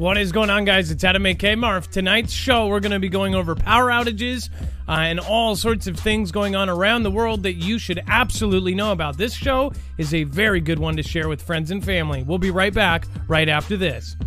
What is going on, guys? It's Adam A.K. Marf. Tonight's show, we're going to be going over power outages and all sorts of things going on around the world that you should absolutely know about. This show is a very good one to share with friends and family. We'll be right back right after this.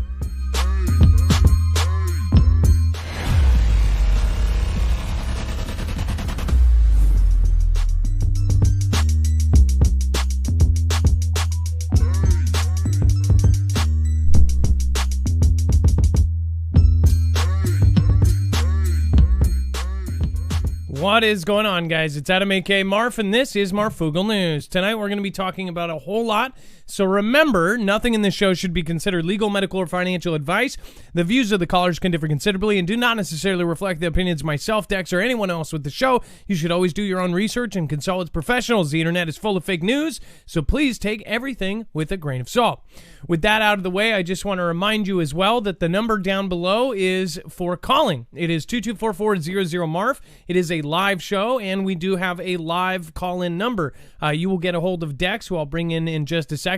What is going on, guys? It's Adam A.K. Marf, and this is Marfugal News. Tonight, we're going to be talking about a whole lot. So remember, nothing in this show should be considered legal, medical, or financial advice. The views of the callers can differ considerably and do not necessarily reflect the opinions of myself, Dex, or anyone else with the show. You should always do your own research and consult with professionals. The internet is full of fake news, so please take everything with a grain of salt. With that out of the way, I just want to remind you as well that the number down below is for calling. It is 224-400-MARF. It is a live show, and we do have a live call-in number. You will get a hold of Dex, who I'll bring in just a second.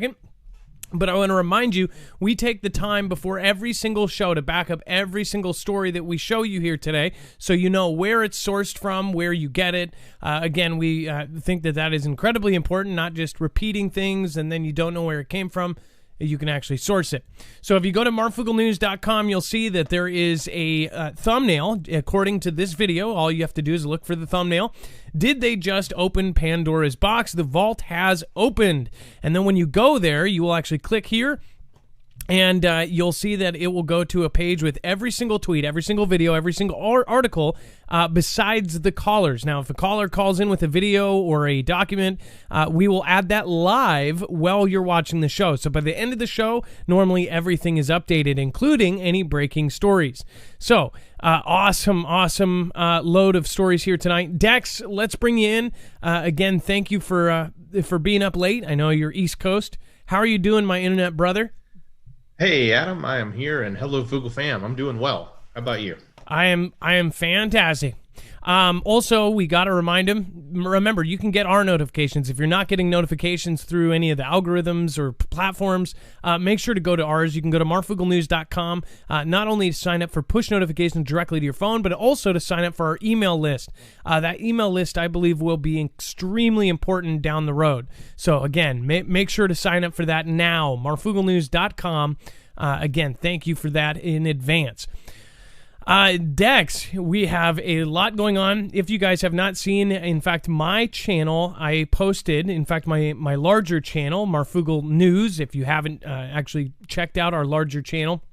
But I want to remind you, we take the time before every single show to back up every single story that we show you here today, so you know where it's sourced from, where you get it. Again, we think that is incredibly important, not just repeating things and then you don't know where it came from. You can actually source it. So if you go to marfugalnews.com, you'll see that there is a thumbnail. According to this video, all you have to do is look for the thumbnail. Did they just open Pandora's box? The vault has opened. And then when you go there, you will actually click here, and you'll see that it will go to a page with every single tweet, every single video, every single article besides the callers. Now, if a caller calls in with a video or a document, we will add that live while you're watching the show. So by the end of the show, normally everything is updated, including any breaking stories. So awesome load of stories here tonight. Dex, let's bring you in. Again, thank you for being up late. I know you're East Coast. How are you doing, my internet brother? Hey, Adam, I am here, and hello, Fugal fam. I'm doing well. How about you? I am fantastic. Also, we got to remember, you can get our notifications. If you're not getting notifications through any of the algorithms or platforms, make sure to go to ours. You can go to marfugalnews.com, not only to sign up for push notifications directly to your phone, but also to sign up for our email list. That email list, I believe, will be extremely important down the road. So, again, make sure to sign up for that now, marfugalnews.com. Again, thank you for that in advance. Dex, we have a lot going on. If you guys have not seen, in fact, my channel, I posted, in fact, my larger channel, Marfugal News. If you haven't actually checked out our larger channel,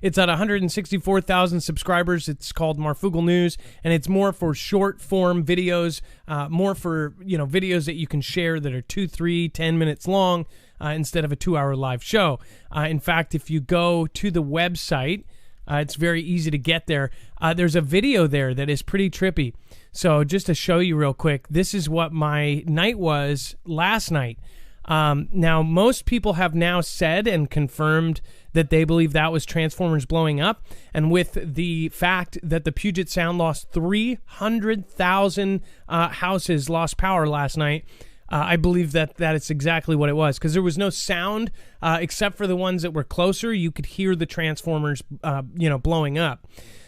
it's at 164,000 subscribers. It's called Marfugal News, and it's more for short-form videos, more for, videos that you can share that are 2, 3, 10 minutes long instead of a 2-hour live show. In fact, if you go to the website, it's very easy to get there. There's a video there that is pretty trippy. So just to show you real quick, this is what my night was last night. Now, most people have now said and confirmed that they believe that was Transformers blowing up. And with the fact that the Puget Sound lost 300,000 houses lost power last night, I believe that is exactly what it was, because there was no sound except for the ones that were closer. You could hear the Transformers, blowing up.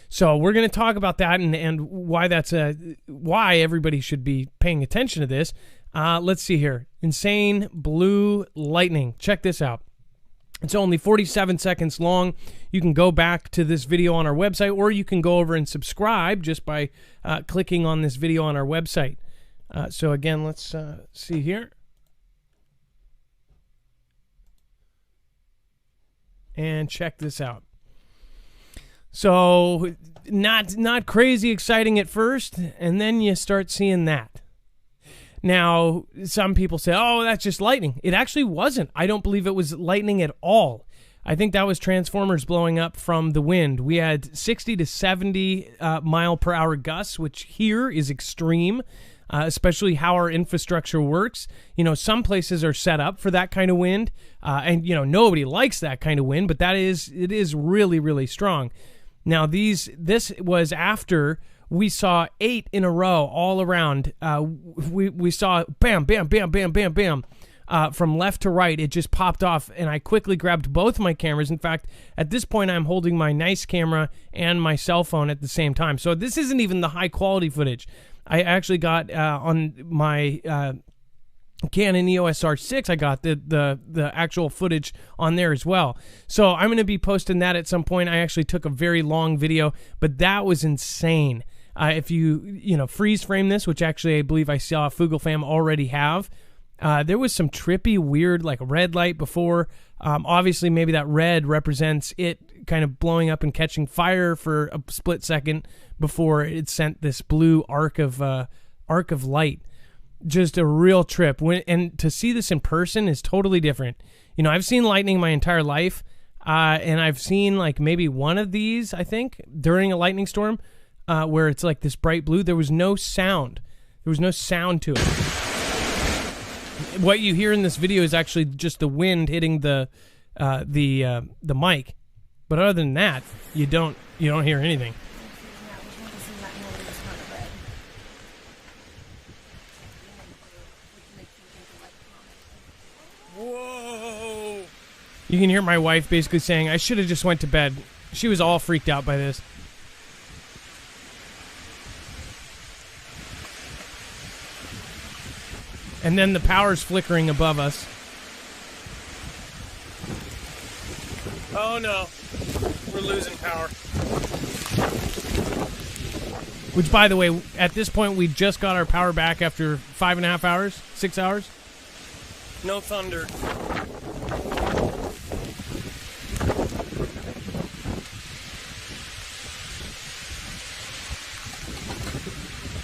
So we're going to talk about that and why that's why everybody should be paying attention to this. Let's see here. Insane blue lightning. Check this out. It's only 47 seconds long. You can go back to this video on our website, or you can go over and subscribe just by clicking on this video on our website. So again, let's see here. And check this out. So not crazy exciting at first, and then you start seeing that. Now, some people say, oh, that's just lightning. It actually wasn't. I don't believe it was lightning at all. I think that was Transformers blowing up from the wind. We had 60 to 70 mile per hour gusts, which here is extreme. Especially how our infrastructure works. Some places are set up for that kind of wind, and nobody likes that kind of wind, but it is really, really strong. Now, this was after we saw 8 in a row all around. We saw bam, bam, bam, bam, bam, bam. from left to right. It just popped off, and I quickly grabbed both my cameras. In fact, at this point, I'm holding my nice camera and my cell phone at the same time. So this isn't even the high quality footage. I actually got on my Canon EOS R6, I got the actual footage on there as well. So I'm going to be posting that at some point. I actually took a very long video, but that was insane. If you freeze frame this, which actually I believe I saw FugelFam already have, there was some trippy, weird, like red light before. Obviously, maybe that red represents it kind of blowing up and catching fire for a split second before it sent this blue arc of light. Just a real trip. And to see this in person is totally different. I've seen lightning my entire life, and I've seen like maybe one of these, I think, during a lightning storm, where it's like this bright blue. There was no sound. There was no sound to it. What you hear in this video is actually just the wind hitting the mic, but other than that, you don't hear anything. Whoa! You can hear my wife basically saying, "I should have just went to bed." She was all freaked out by this. And then the power's flickering above us. Oh no, we're losing power. Which, by the way, at this point, we just got our power back after 5.5 hours, 6 hours. No thunder.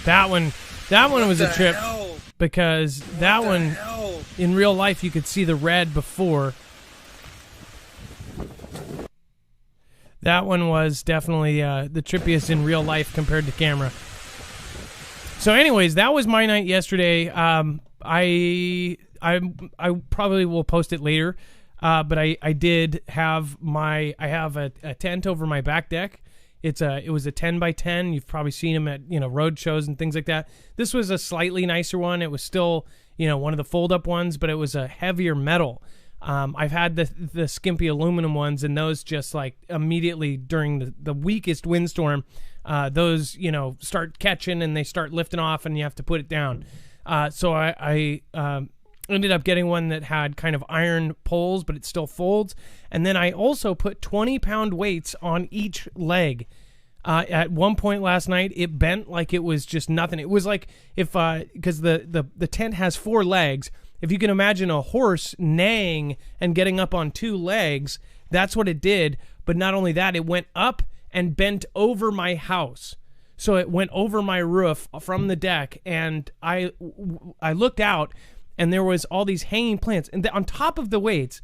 That one was a trip. Because that one, in real life, you could see the red before. That one was definitely the trippiest in real life compared to camera. So anyways, that was my night yesterday. I probably will post it later, but I did have I have a tent over my back deck. It was a 10 by 10. You've probably seen them at road shows and things like that. This was a slightly nicer one. It was still one of the fold up ones, but it was a heavier metal. I've had the skimpy aluminum ones, and those just like immediately during the weakest windstorm, those start catching and they start lifting off, and you have to put it down. So I ended up getting one that had kind of iron poles, but it still folds. And then I also put 20-pound weights on each leg. At one point last night, it bent like it was just nothing. It was like if, because the tent has 4 legs. If you can imagine a horse neighing and getting up on 2 legs, that's what it did. But not only that, it went up and bent over my house. So it went over my roof from the deck, and I looked out, and there was all these hanging plants. And on top of the weights,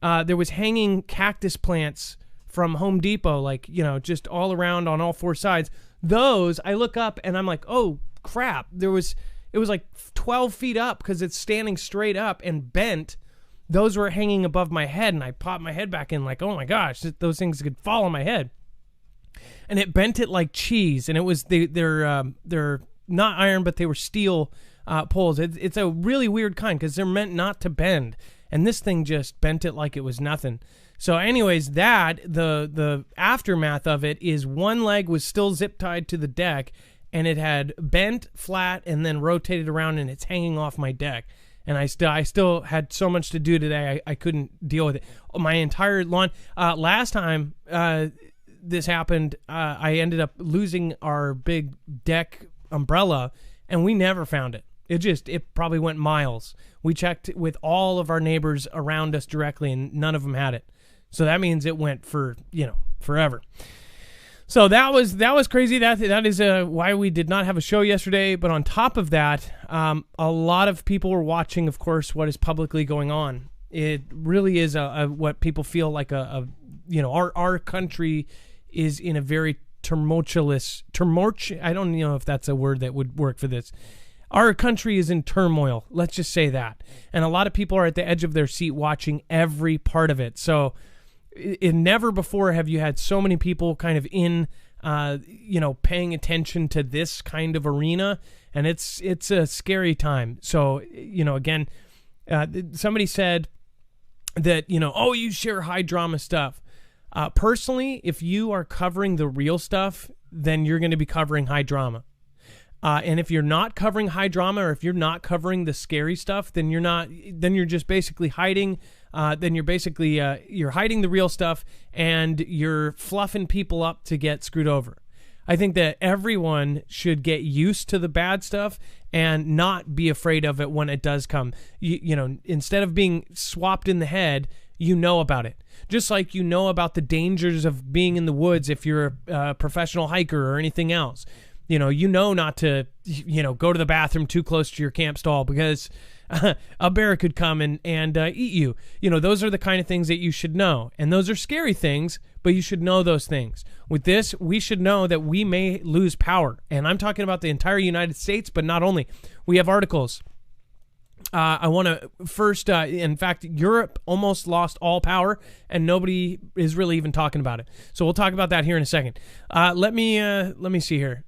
there was hanging cactus plants from Home Depot, like, just all around on all 4 sides. Those, I look up, and I'm like, oh, crap. It was like 12 feet up because it's standing straight up and bent. Those were hanging above my head, and I popped my head back in like, oh, my gosh, those things could fall on my head. And it bent it like cheese, and it was they're not iron, but they were steel poles. It's a really weird kind because they're meant not to bend, and this thing just bent it like it was nothing. So anyways, the aftermath of it is one leg was still zip tied to the deck, and it had bent flat and then rotated around, and it's hanging off my deck. And I still had so much to do today, I couldn't deal with it. My entire lawn. Last time this happened, I ended up losing our big deck umbrella, and we never found it. It probably went miles. We checked with all of our neighbors around us directly, and none of them had it. So that means it went for, forever. So that was crazy. That is why we did not have a show yesterday. But on top of that, a lot of people were watching, of course, what is publicly going on. It really is what people feel like our country is in a very tumultuous. I don't know if that's a word that would work for this. Our country is in turmoil. Let's just say that. And a lot of people are at the edge of their seat watching every part of it. So never before have you had so many people kind of in, paying attention to this kind of arena. And it's a scary time. So, again, Somebody said that, oh, you share high drama stuff. Personally, if you are covering the real stuff, then you're going to be covering high drama. And if you're not covering high drama, or if you're not covering the scary stuff, then you're not. Then you're just basically hiding. You're hiding the real stuff, and you're fluffing people up to get screwed over. I think that everyone should get used to the bad stuff and not be afraid of it when it does come. Instead of being swapped in the head, about it. Just like about the dangers of being in the woods if you're a professional hiker or anything else. Not to, go to the bathroom too close to your camp stall because a bear could come and eat you. Those are the kind of things that you should know. And those are scary things, but you should know those things. With this, we should know that we may lose power. And I'm talking about the entire United States, but not only. We have articles. I want to first, in fact, Europe almost lost all power, and nobody is really even talking about it. So we'll talk about that here in a second. Let me see here.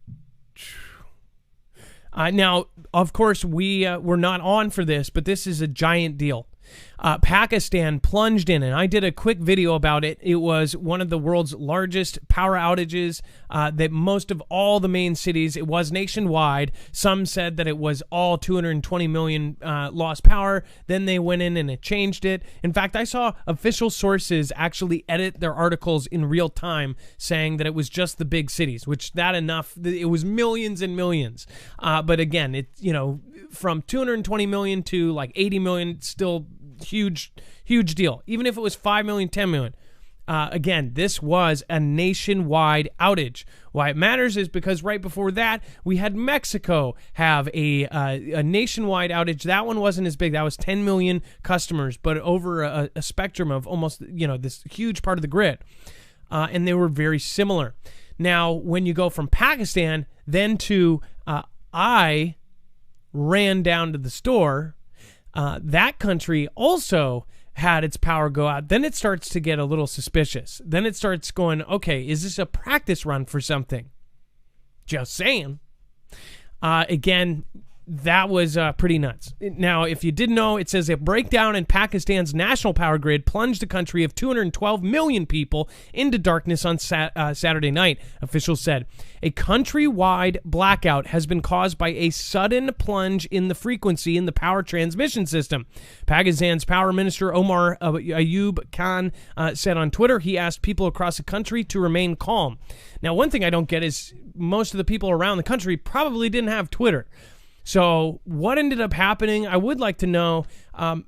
Now, of course, we're not on for this, but this is a giant deal. Pakistan plunged in, and I did a quick video about it. It was one of the world's largest power outages that most of all the main cities, it was nationwide. Some said that it was all 220 million lost power. Then they went in and it changed it. In fact, I saw official sources actually edit their articles in real time saying that it was just the big cities, which it was millions and millions. But again, from 220 million to like 80 million, still huge deal. Even if it was 5 million, 10 million. Again, this was a nationwide outage. Why it matters is because right before that, we had Mexico have a nationwide outage. That one wasn't as big. That was 10 million customers, but over a spectrum of almost, this huge part of the grid. And they were very similar. Now, when you go from Pakistan then to I ran down to the store, that country also had its power go out. Then it starts to get a little suspicious. Then it starts going, okay, is this a practice run for something? Just saying. Again, that was pretty nuts. Now, if you didn't know, it says a breakdown in Pakistan's national power grid plunged a country of 212 million people into darkness on Saturday night, officials said. A countrywide blackout has been caused by a sudden plunge in the frequency in the power transmission system. Pakistan's power minister Omar Ayub Khan said on Twitter he asked people across the country to remain calm. Now, one thing I don't get is most of the people around the country probably didn't have Twitter. So what ended up happening, I would like to know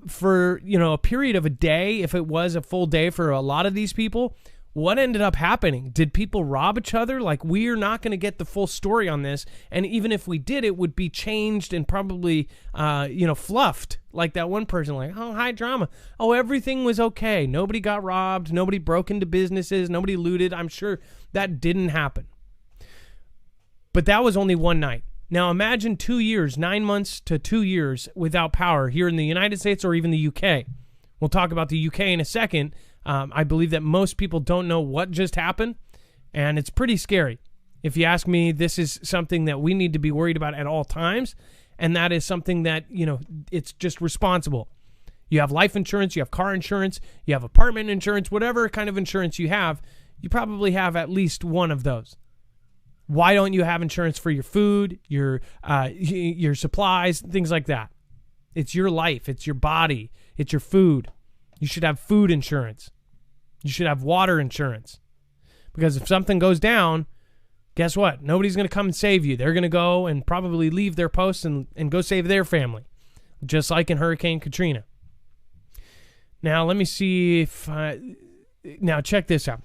for, a period of a day, if it was a full day for a lot of these people, what ended up happening? Did people rob each other? Like, we're not going to get the full story on this. And even if we did, it would be changed and probably, fluffed. Like that one person, like, oh, high drama. Oh, everything was okay. Nobody got robbed. Nobody broke into businesses. Nobody looted. I'm sure that didn't happen. But that was only one night. Now imagine 2 years, 9 months to 2 years without power here in the United States or even the UK. We'll talk about the UK in a second. I believe that most people don't know what just happened, and it's pretty scary. If you ask me, this is something that we need to be worried about at all times, and that is something that, it's just responsible. You have life insurance, you have car insurance, you have apartment insurance, whatever kind of insurance you have, you probably have at least one of those. Why don't you have insurance for your food, your supplies, things like that? It's your life. It's your body. It's your food. You should have food insurance. You should have water insurance. Because if something goes down, guess what? Nobody's going to come and save you. They're going to go and probably leave their posts and go save their family. Just like in Hurricane Katrina. Now, let me see if... now, check this out.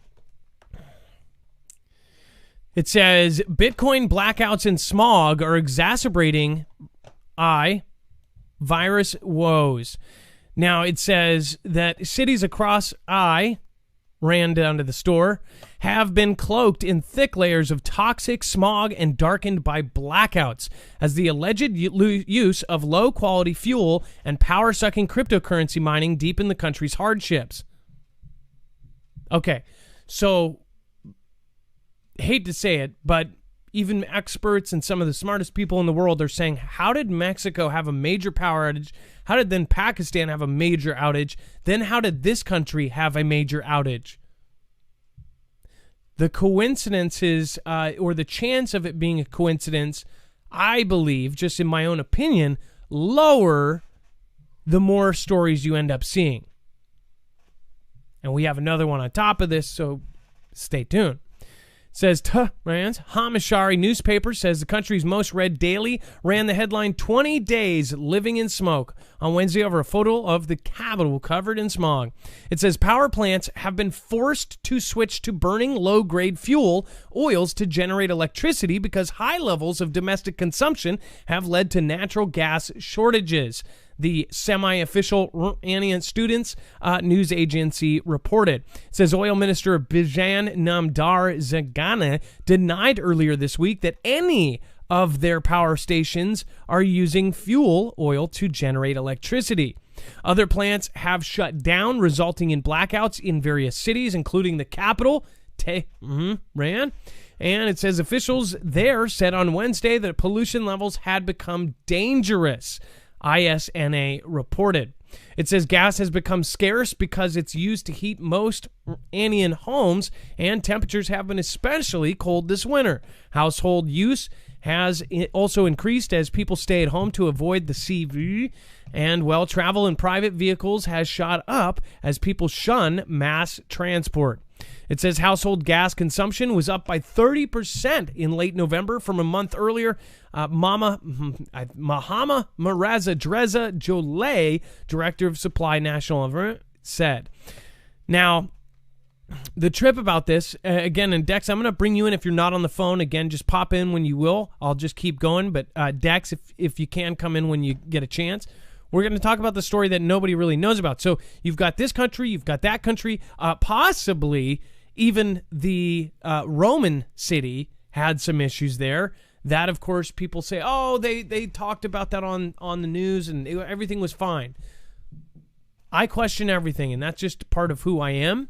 It says, Bitcoin blackouts and smog are exacerbating virus woes. Now, it says that cities across ran down to the store, have been cloaked in thick layers of toxic smog and darkened by blackouts as the alleged use of low-quality fuel and power-sucking cryptocurrency mining deepen the country's hardships. Okay, so... hate to say it, but even experts and some of the smartest people in the world are saying, how did Mexico have a major power outage? How did then Pakistan have a major outage? Then how did this country have a major outage? The coincidences, or the chance of it being a coincidence, I believe, just in my own opinion, lower the more stories you end up seeing. And we have another one on top of this, so stay tuned. It says, Tehran's Hamashari newspaper says the country's most read daily ran the headline 20 days living in smoke on Wednesday over a photo of the capital covered in smog. It says power plants have been forced to switch to burning low-grade fuel oils to generate electricity because high levels of domestic consumption have led to natural gas shortages. The semi-official Iranian Students news agency reported. It says Oil Minister Bijan Namdar Zagana denied earlier this week that any of their power stations are using fuel oil to generate electricity. Other plants have shut down, resulting in blackouts in various cities, including the capital, Tehran. And it says officials there said on Wednesday that pollution levels had become dangerous. ISNA reported. It says gas has become scarce because it's used to heat most Iranian homes, and temperatures have been especially cold this winter. Household use has also increased as people stay at home to avoid the CV, and travel in private vehicles has shot up as people shun mass transport. It says household gas consumption was up by 30% in late November from a month earlier. Mahama Maraza Dreza Jolay, Director of Supply National, said. Now, the trip about this, again, and Dex, I'm going to bring you in if you're not on the phone. Again, just pop in when you will. I'll just keep going. But Dex, if you can come in when you get a chance. We're going to talk about the story that nobody really knows about. So you've got this country, you've got that country, possibly even the Roman city had some issues there. That, of course, people say, oh, they talked about that on the news and everything was fine. I question everything, and that's just part of who I am.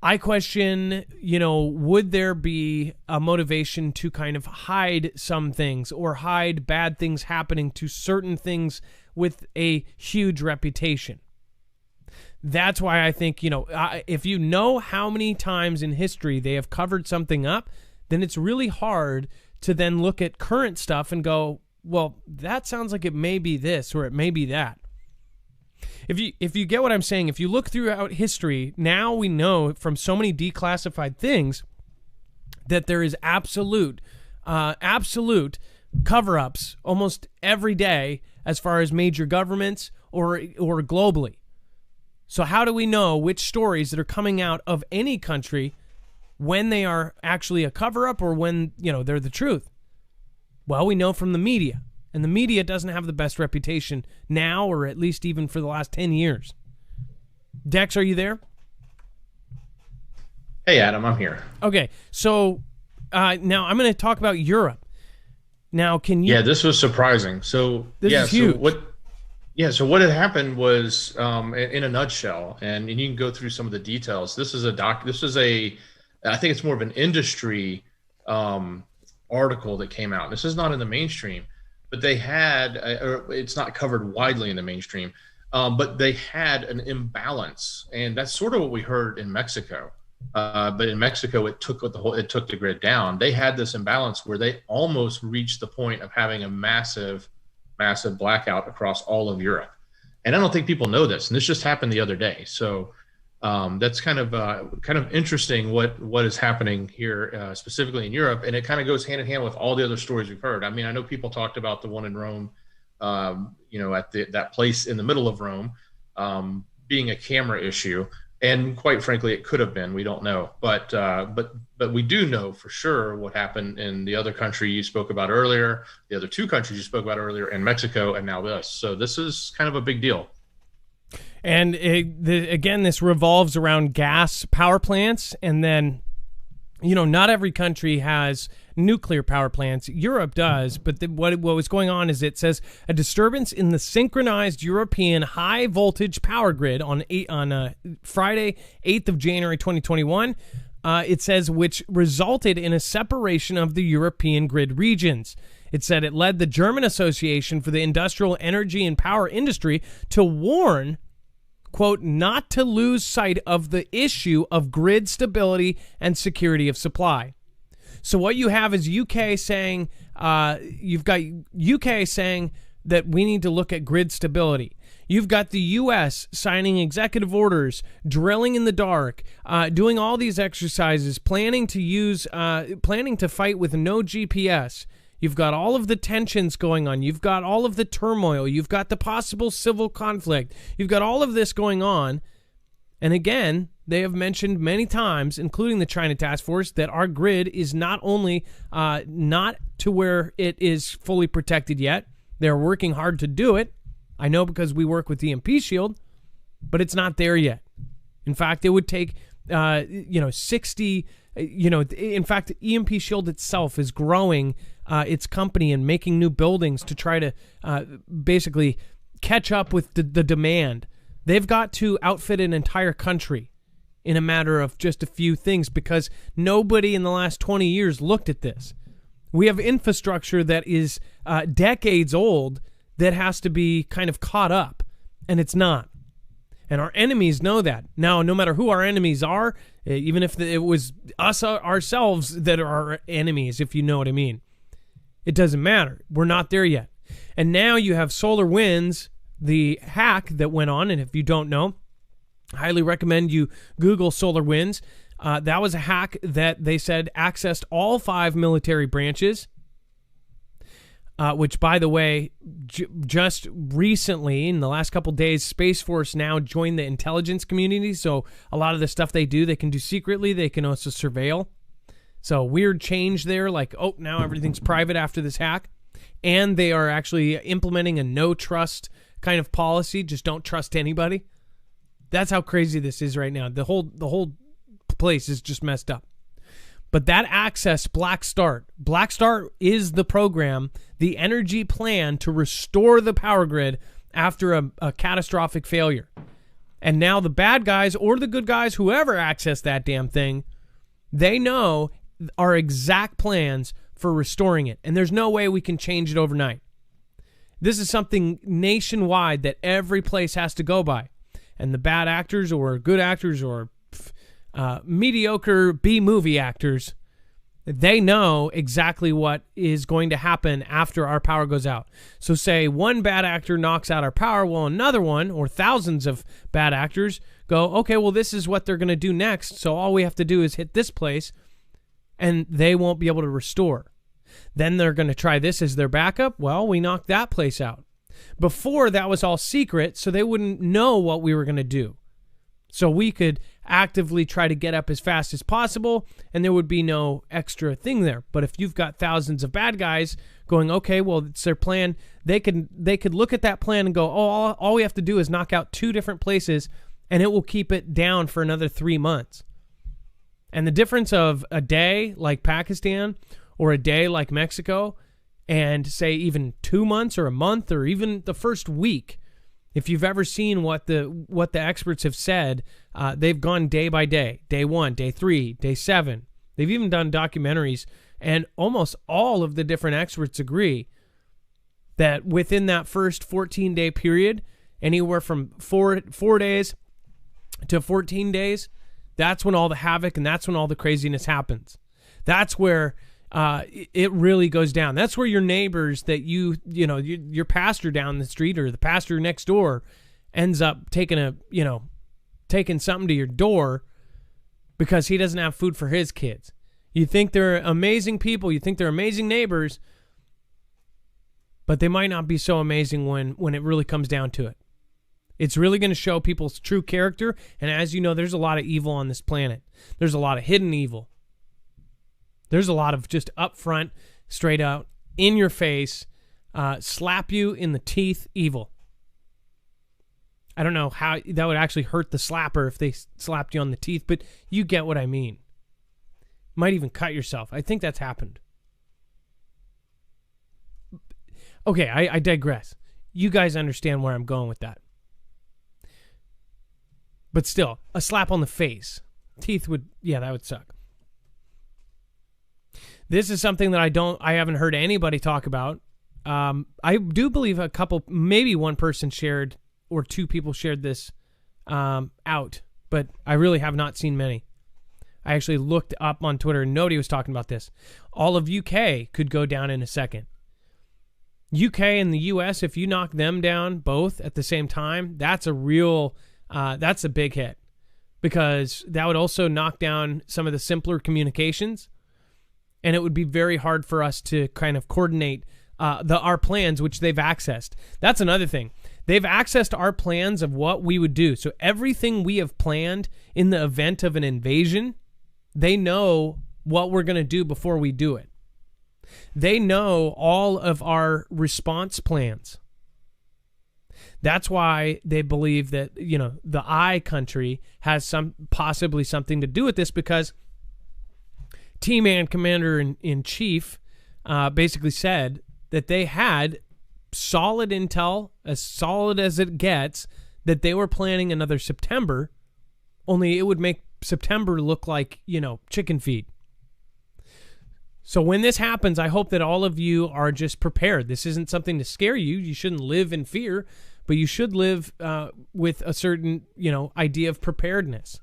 I question, would there be a motivation to kind of hide some things or hide bad things happening to certain things with a huge reputation? That's why I think, if you know how many times in history they have covered something up, then it's really hard to then look at current stuff and go, well, that sounds like it may be this or it may be that. If you get what I'm saying, if you look throughout history, now we know from so many declassified things that there is absolute cover-ups almost every day as far as major governments or globally. So how do we know which stories that are coming out of any country when they are actually a cover-up or when, they're the truth? Well, we know from the media. And the media doesn't have the best reputation now, or at least even for the last 10 years. Dex, are you there? Hey, Adam, I'm here. Okay, so now I'm going to talk about Europe. Now, can you... Yeah, this was surprising. So this is huge. So what had happened was, in a nutshell, and you can go through some of the details. This is I think it's more of an industry article that came out. This is not in the mainstream. But they had, it's not covered widely in the mainstream, but they had an imbalance, and that's sort of what we heard in Mexico. But in Mexico, it took the grid down. They had this imbalance where they almost reached the point of having a massive blackout across all of Europe. And I don't think people know this, and this just happened the other day. So that's kind of interesting what is happening here, specifically in Europe, and it kind of goes hand in hand with all the other stories we've heard. I mean, I know people talked about the one in Rome, at that place in the middle of Rome, being a camera issue, and quite frankly, it could have been. We don't know, but we do know for sure what happened in the other country you spoke about earlier, the other two countries you spoke about earlier, and Mexico, and now this. So this is kind of a big deal. And again, this revolves around gas power plants. And then, not every country has nuclear power plants. Europe does. But what was going on is it says a disturbance in the synchronized European high voltage power grid on Friday, 8th of January, 2021, it says, which resulted in a separation of the European grid regions. It said it led the German Association for the Industrial Energy and Power Industry to warn, quote, not to lose sight of the issue of grid stability and security of supply. So what you have is UK saying, you've got UK saying that we need to look at grid stability. You've got the U.S. signing executive orders, drilling in the dark, doing all these exercises, planning to fight with no GPS. You've got all of the tensions going on. You've got all of the turmoil. You've got the possible civil conflict. You've got all of this going on. And again, they have mentioned many times, including the China Task Force, that our grid is not only not to where it is fully protected yet. They're working hard to do it. I know because we work with EMP Shield, but it's not there yet. In fact, it would take 60. In fact, EMP Shield itself is growing its company and making new buildings to try to basically catch up with the demand. They've got to outfit an entire country in a matter of just a few things because nobody in the last 20 years looked at this. We have infrastructure that is decades old that has to be kind of caught up, and it's not. And our enemies know that. Now, no matter who our enemies are, even if it was us ourselves that are our enemies, if you know what I mean, it doesn't matter. We're not there yet. And now you have SolarWinds, the hack that went on, and if you don't know, I highly recommend you Google SolarWinds. That was a hack that they said accessed all 5 military branches, which, by the way, just recently, in the last couple days, Space Force now joined the intelligence community. So a lot of the stuff they do, they can do secretly. They can also surveil. So weird change there, like, oh, now everything's private after this hack. And they are actually implementing a no-trust kind of policy. Just don't trust anybody. That's how crazy this is right now. The whole place is just messed up. But that access, Black Start is the program, the energy plan to restore the power grid after a catastrophic failure. And now the bad guys or the good guys, whoever access that damn thing, they know our exact plans for restoring it. And there's no way we can change it overnight. This is something nationwide that every place has to go by. And the bad actors or good actors or mediocre B-movie actors, they know exactly what is going to happen after our power goes out. So say one bad actor knocks out our power, well, another one or thousands of bad actors go, okay, well, this is what they're going to do next, so all we have to do is hit this place, and they won't be able to restore. Then they're going to try this as their backup. Well, we knocked that place out. Before, that was all secret, so they wouldn't know what we were going to do. So we could actively try to get up as fast as possible, and there would be no extra thing there. But if you've got thousands of bad guys going, okay, well, it's their plan, they could look at that plan and go, oh, all we have to do is knock out 2 different places, and it will keep it down for another 3 months. And the difference of a day like Pakistan or a day like Mexico and, say, even 2 months or a month or even the first week, if you've ever seen what the experts have said, they've gone day by day, day 1, day 3, day 7. They've even done documentaries, and almost all of the different experts agree that within that first 14-day period, anywhere from 4 days to 14 days, that's when all the havoc and that's when all the craziness happens. That's where it really goes down. That's where your neighbors that your pastor down the street or the pastor next door ends up taking something to your door because he doesn't have food for his kids. You think they're amazing people. You think they're amazing neighbors, but they might not be so amazing when it really comes down to it. It's really going to show people's true character. And as you know, there's a lot of evil on this planet. There's a lot of hidden evil. There's a lot of just upfront, straight out, in your face, slap you in the teeth evil. I don't know how that would actually hurt the slapper if they slapped you on the teeth, but you get what I mean. Might even cut yourself. I think that's happened. Okay, I digress. You guys understand where I'm going with that. But still, a slap on the face. Teeth would, yeah, that would suck. This is something that I haven't heard anybody talk about. I do believe a couple, maybe one person shared or two people shared this out, but I really have not seen many. I actually looked up on Twitter and nobody was talking about this. All of UK could go down in a second. UK and the US, if you knock them down both at the same time, that's a real, that's a big hit, because that would also knock down some of the simpler communications, and it would be very hard for us to kind of coordinate our plans, which they've accessed. That's another thing. They've accessed our plans of what we would do. So everything we have planned in the event of an invasion, they know what we're going to do before we do it. They know all of our response plans. That's why they believe that, you know, the I country has possibly something to do with this, because T-Man Commander-in-Chief basically said that they had solid intel, as solid as it gets, that they were planning another September, only it would make September look like, you know, chicken feed. So when this happens, I hope that all of you are just prepared. This isn't something to scare you. You shouldn't live in fear, but you should live with a certain, you know, idea of preparedness.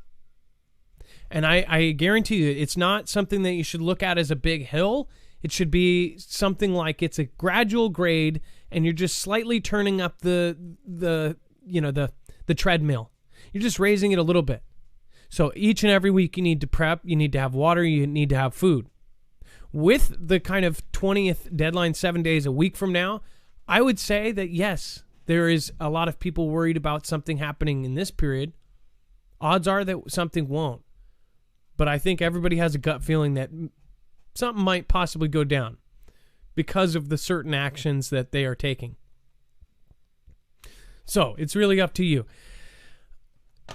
And I guarantee you, it's not something that you should look at as a big hill. It should be something like it's a gradual grade, and you're just slightly turning up the treadmill. You're just raising it a little bit. So each and every week you need to prep, you need to have water, you need to have food. With the kind of 20th deadline 7 days a week from now, I would say that yes, there is a lot of people worried about something happening in this period. Odds are that something won't. But I think everybody has a gut feeling that something might possibly go down because of the certain actions that they are taking. So it's really up to you.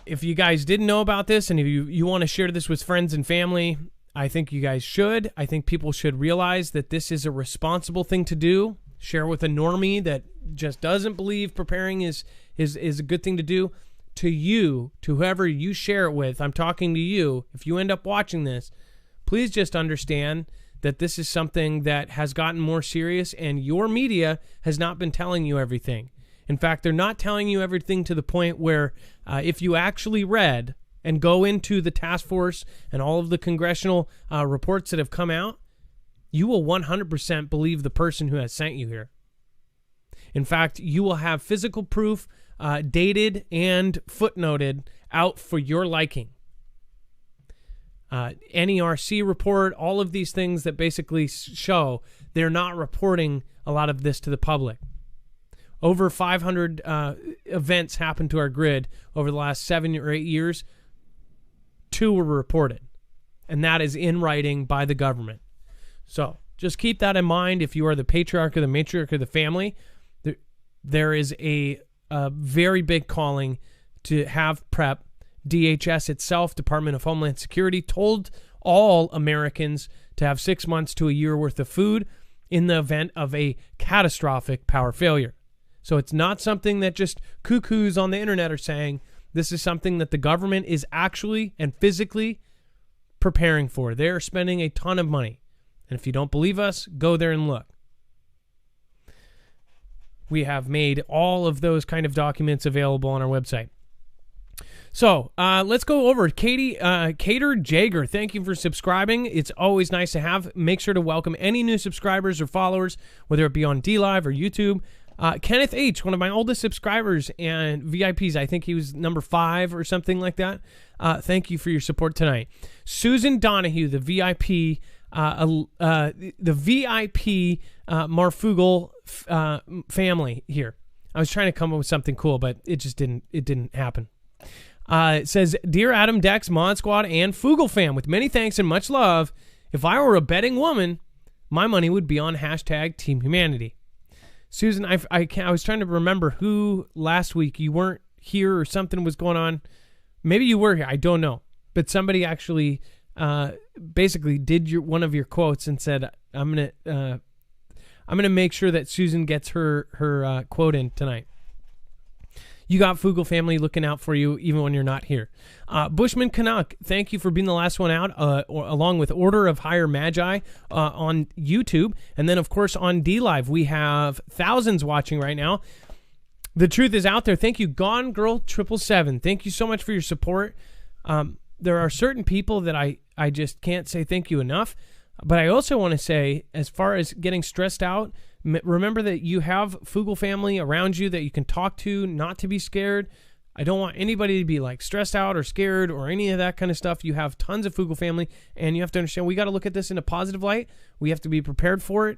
If you guys didn't know about this, and if you want to share this with friends and family, I think you guys should. I think people should realize that this is a responsible thing to do. Share with a normie that just doesn't believe preparing is a good thing to do. To you, to whoever you share it with, I'm talking to you. If you end up watching this, please just understand that this is something that has gotten more serious, and your media has not been telling you everything. In fact, they're not telling you everything to the point where if you actually read and go into the task force and all of the congressional reports that have come out, you will 100% believe the person who has sent you here. In fact, you will have physical proof, dated and footnoted, out for your liking. NERC report, all of these things that basically show they're not reporting a lot of this to the public. Over 500 events happened to our grid over the last 7 or 8 years. 2 were reported, and that is in writing by the government. So just keep that in mind. If you are the patriarch or the matriarch of the family, there is a very big calling to have prep. DHS itself, Department of Homeland Security, told all Americans to have 6 months to a year worth of food in the event of a catastrophic power failure. So it's not something that just cuckoos on the internet are saying. This is something that the government is actually and physically preparing for. They're spending a ton of money. And if you don't believe us, go there and look. We have made all of those kind of documents available on our website. So let's go over Cater Jager. Thank you for subscribing. It's always nice to have. Make sure to welcome any new subscribers or followers, whether it be on DLive or YouTube. Kenneth H., one of my oldest subscribers and VIPs. I think he was number 5 or something like that. Thank you for your support tonight. Susan Donahue, the VIP, Marfugal family here. I was trying to come up with something cool, but it just didn't happen. It says, Dear Adam, Dex, Mod Squad, and Fugal fam, with many thanks and much love, if I were a betting woman, my money would be on hashtag Team Humanity. Susan, I was trying to remember who last week, you weren't here or something was going on. Maybe you were here. I don't know. But somebody actually basically did one of your quotes and said, I'm gonna make sure that Susan gets her quote in tonight. you got Fugel family looking out for you even when you're not here. Bushman Canuck, thank you for being the last one out, along with Order of Higher Magi on YouTube. And then, of course, on D-Live, we have thousands watching right now. The truth is out there. Thank you, Gone Girl 777. Thank you so much for your support. There are certain people that I just can't say thank you enough. But I also want to say, as far as getting stressed out, remember that you have Fugel family around you that you can talk to, not to be scared. I don't want anybody to be like stressed out or scared or any of that kind of stuff. You have tons of Fugel family, and you have to understand we got to look at this in a positive light. We have to be prepared for it.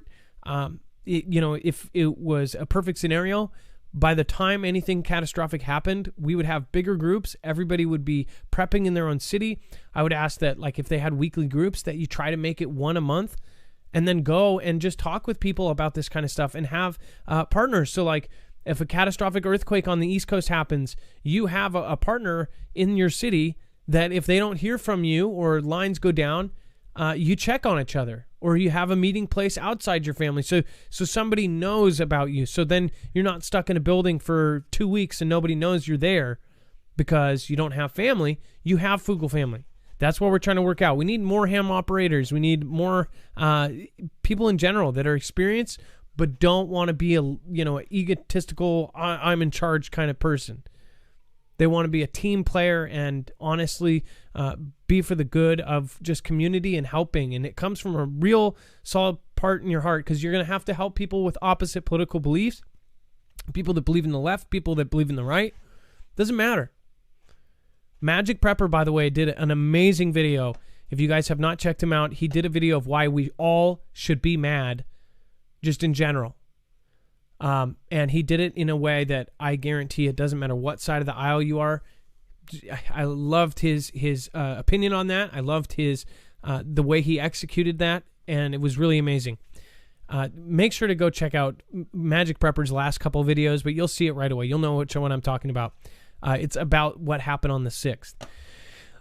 If it was a perfect scenario, by the time anything catastrophic happened, we would have bigger groups. Everybody would be prepping in their own city. I would ask that, like, if they had weekly groups, that you try to make it one a month, and then go and just talk with people about this kind of stuff and have partners. So, like, if a catastrophic earthquake on the East Coast happens, you have a partner in your city that if they don't hear from you or lines go down, you check on each other, or you have a meeting place outside your family. So somebody knows about you. So then you're not stuck in a building for 2 weeks and nobody knows you're there because you don't have family. You have Fugel family. That's what we're trying to work out. We need more ham operators. We need more people in general that are experienced but don't want to be an egotistical, I'm in charge kind of person. They want to be a team player and honestly be for the good of just community and helping. And it comes from a real solid part in your heart, because you're going to have to help people with opposite political beliefs, people that believe in the left, people that believe in the right. Doesn't matter. Magic Prepper, by the way, did an amazing video. If you guys have not checked him out, he did a video of why we all should be mad, just in general. And he did it in a way that I guarantee it doesn't matter what side of the aisle you are. I loved his opinion on that. I loved his the way he executed that, and it was really amazing. Make sure to go check out Magic Prepper's last couple videos, but you'll see it right away. You'll know which one I'm talking about. It's about what happened on the 6th.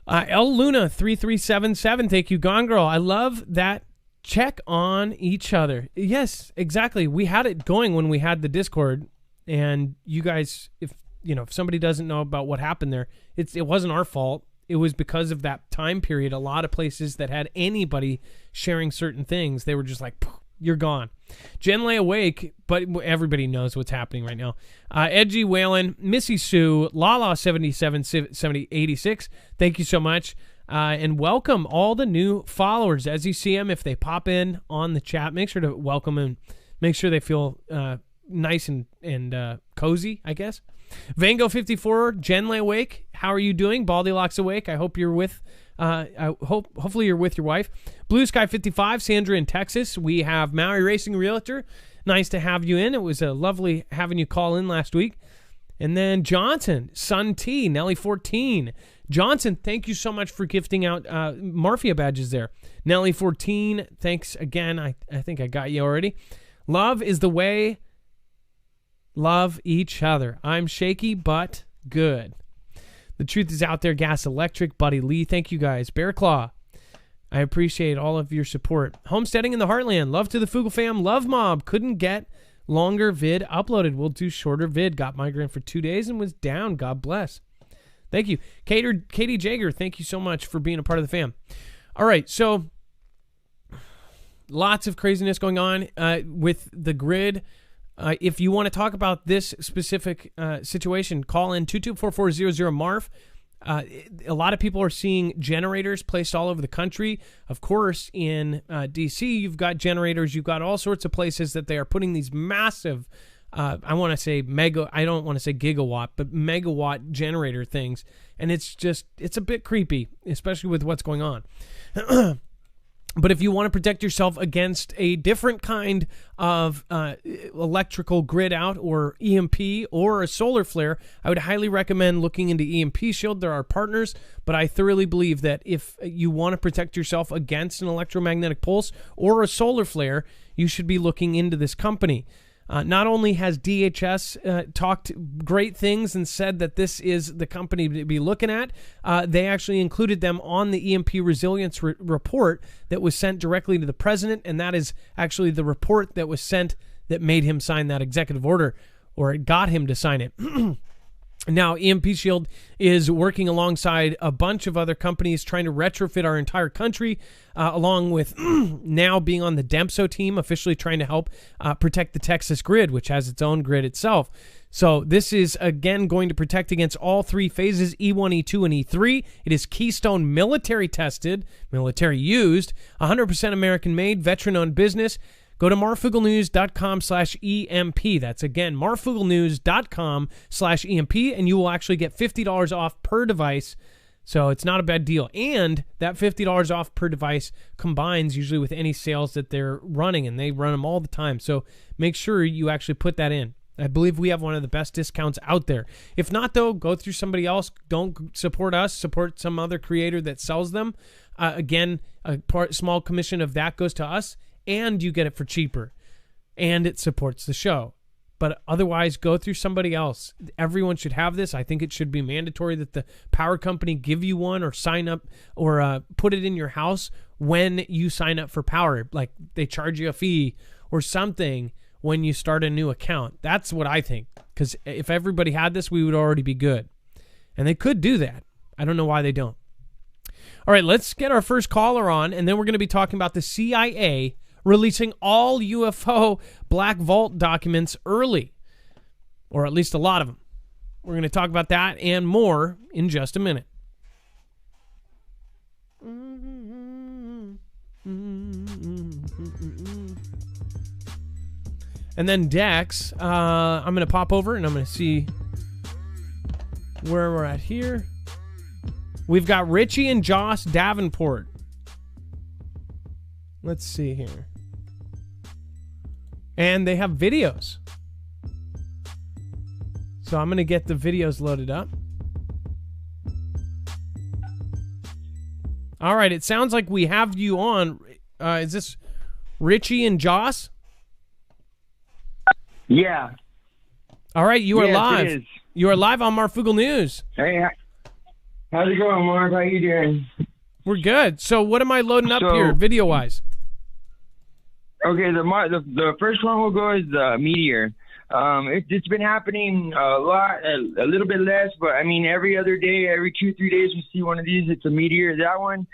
El Luna 3377, thank you, Gone Girl. I love that. Check on each other. Yes, exactly. We had it going when we had the Discord, and you guys, if somebody doesn't know about what happened there, it wasn't our fault. It was because of that time period. A lot of places that had anybody sharing certain things, they were just like, you're gone. Jen lay awake, but everybody knows what's happening right now. Edgy Whalen, Missy Sue, Lala 777086. Thank you so much. And welcome all the new followers. As you see them, if they pop in on the chat, make sure to welcome them. Make sure they feel nice and cozy, I guess. Vango54, Jen lay awake. How are you doing? Baldy Locks awake. I hope you're with. Hopefully you're with your wife. Blue Sky 55, Sandra in Texas. We have Maui Racing Realtor. Nice to have you in. It was lovely having you call in last week. And then Johnson, Sun T, Nelly 14. Johnson, thank you so much for gifting out Marfia badges there. Nelly 14, thanks again. I think I got you already. Love is the way. Love each other. I'm shaky, but good. The truth is out there. Gas Electric, Buddy Lee. Thank you guys. Bear Claw, I appreciate all of your support. Homesteading in the Heartland. Love to the Fugel fam. Love Mob. Couldn't get longer vid uploaded. We'll do shorter vid. Got migraine for 2 days and was down. God bless. Thank you. Katie Jager, thank you so much for being a part of the fam. All right, so lots of craziness going on with the grid. If you want to talk about this specific situation, call in 224-400-MARF. A lot of people are seeing generators placed all over the country. Of course, in D.C., you've got generators. You've got all sorts of places that they are putting these massive I want to say I don't want to say gigawatt, but megawatt generator things. And it's a bit creepy, especially with what's going on. But if you want to protect yourself against a different kind of electrical grid out or EMP or a solar flare, I would highly recommend looking into EMP Shield. There are partners, but I thoroughly believe that if you want to protect yourself against an electromagnetic pulse or a solar flare, you should be looking into this company. Not only has DHS talked great things and said that this is the company to be looking at, they actually included them on the EMP resilience report that was sent directly to the president, and that is actually the report that was sent that made him sign that executive order, or it got him to sign it. Now, EMP Shield is working alongside a bunch of other companies trying to retrofit our entire country, along with now being on the DEMSO team, officially trying to help protect the Texas grid, which has its own grid itself. So this is, again, going to protect against all three phases, E1, E2, and E3. It is Keystone military tested, military used, 100% American made, veteran-owned business. Go to marfugelnews.com/EMP. That's, again, marfugelnews.com/EMP, and you will actually get $50 off per device. So it's not a bad deal. And that $50 off per device combines usually with any sales that they're running, and they run them all the time. So make sure you actually put that in. I believe we have one of the best discounts out there. If not, though, go through somebody else. Don't support us. Support some other creator that sells them. Again, a small commission of that goes to us, and you get it for cheaper, and it supports the show. But otherwise, go through somebody else. Everyone should have this. I think it should be mandatory that the power company give you one or sign up or put it in your house when you sign up for power. Like they charge you a fee or something when you start a new account. That's what I think, because if everybody had this, we would already be good. And they could do that. I don't know why they don't. All right, let's get our first caller on, and then we're going to be talking about the CIA releasing all UFO Black Vault documents early, or at least a lot of them. We're going to talk about that and more in just a minute. And then Dex, I'm going to pop over and I'm going to see where we're at here. We've got Richie and Joss Davenport. Let's see here. And they have videos. So I'm going to get the videos loaded up. All right, it sounds like we have you on. Is this Richie and Joss? Yeah. All right, you are live. It is. You are live on Marfugel News. Hey, how's it going, Mark? How you doing? We're good. So what am I loading up here, video-wise? Okay, the first one we'll go is the meteor. It's been happening a lot, a little bit less, but I mean every other day, every 2-3 days we see one of these. It's a meteor. That one,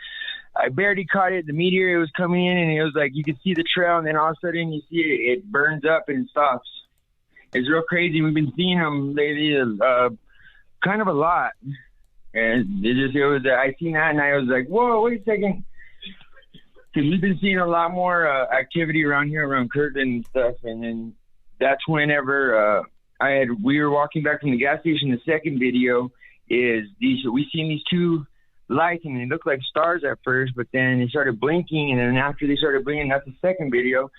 I barely caught it. The meteor, it was coming in and it was like you could see the trail, and then all of a sudden you see it burns up and it stops. It's real crazy. We've been seeing them lately, kind of a lot, and I seen that and I was like, whoa, wait a second. Because we've been seeing a lot more activity around here, around Kirtland and stuff. And then that's whenever we were walking back from the gas station. The second video is we seen these two lights, and they looked like stars at first, but then they started blinking. And then after they started blinking, that's the second video.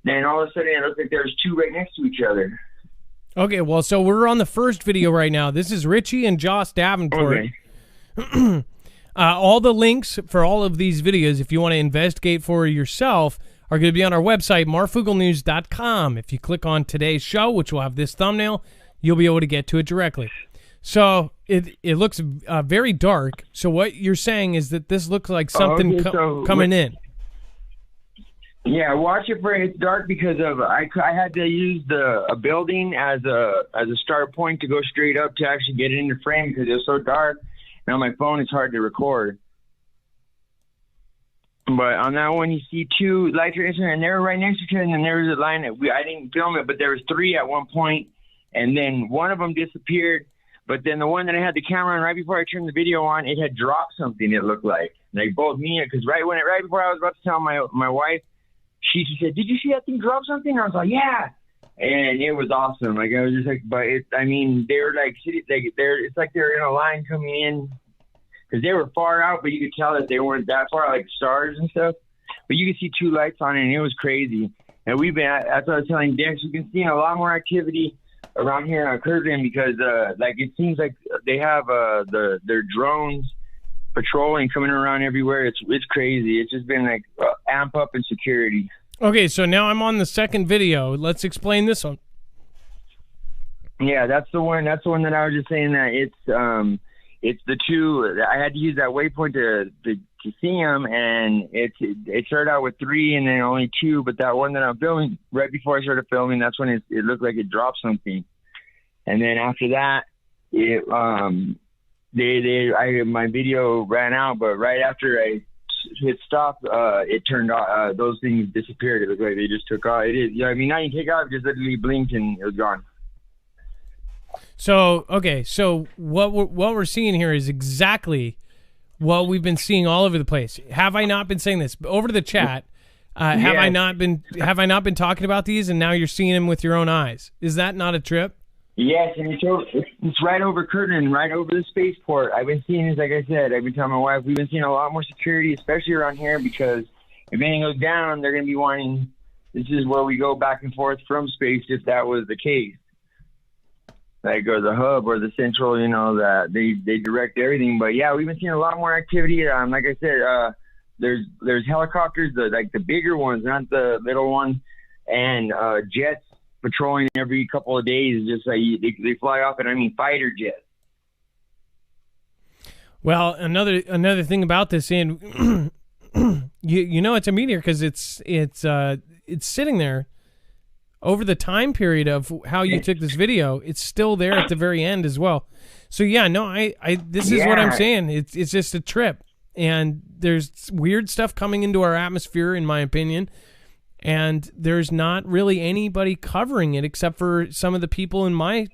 Then all of a sudden it looked like there was two right next to each other. Okay, well, so we're on the first video right now. This is Richie and Joss Davenport. Okay. All the links for all of these videos, if you want to investigate for yourself, are going to be on our website, marfugelnews.com. If you click on today's show, which will have this thumbnail, you'll be able to get to it directly. So it looks very dark. So what you're saying is that this looks like something coming in. Yeah, watch it for it's dark because of I had to use a building as a start point to go straight up to actually get it in the frame because it was so dark. And on my phone, it's hard to record. But on that one, you see two lights and they were right next to each other. And then there was a line that I didn't film it, but there was three at one point, and then one of them disappeared. But then the one that I had the camera on right before I turned the video on, it had dropped something. It looked like both me because right before I was about to tell my wife. She said, "Did you see that thing drop something?" And I was like, "Yeah," and it was awesome. Like I was just like, but they were like, it's like they're in a line coming in because they were far out, but you could tell that they weren't that far, like stars and stuff. But you could see two lights on it, and it was crazy. And that's what I was telling Dex. We've been seeing a lot more activity around here on Kirtland because it seems like they have their drones patrolling, coming around everywhere. It's crazy. It's just been like amp up in security. Okay, so now I'm on the second video. Let's explain this one. Yeah, that's the one. That's the one that I was just saying that it's the two. I had to use that waypoint to see them, and it started out with three and then only two. But that one that I'm filming right before I started filming, that's when it looked like it dropped something. And then after that, my video ran out, but right after I hit stop, it turned off. Those things disappeared. It was like they just took off. It is. Yeah, I mean, now you take off, just literally blinked and it was gone. So okay, so what we're seeing here is exactly what we've been seeing all over the place. Have I not been saying this over to the chat? Have I not been talking about these, and now you're seeing them with your own eyes? Is that not a trip? Yes, and it's right over Curtin, right over the spaceport. I've been seeing this, like I said, I've been telling my wife, we've been seeing a lot more security, especially around here, because if anything goes down, they're going to be wanting, this is where we go back and forth from space if that was the case. Like, or the hub or the central, that they direct everything. But yeah, we've been seeing a lot more activity. Like I said, there's helicopters, the bigger ones, not the little ones, and jets patrolling every couple of days. Just like they fly off, and I mean fighter jets. Well, another thing about this, and it's a meteor because it's sitting there over the time period of how you took this video. It's still there at the very end as well. So yeah, no, this is what I'm saying. It's just a trip. And there's weird stuff coming into our atmosphere, in my opinion, and there's not really anybody covering it except for some of the people in my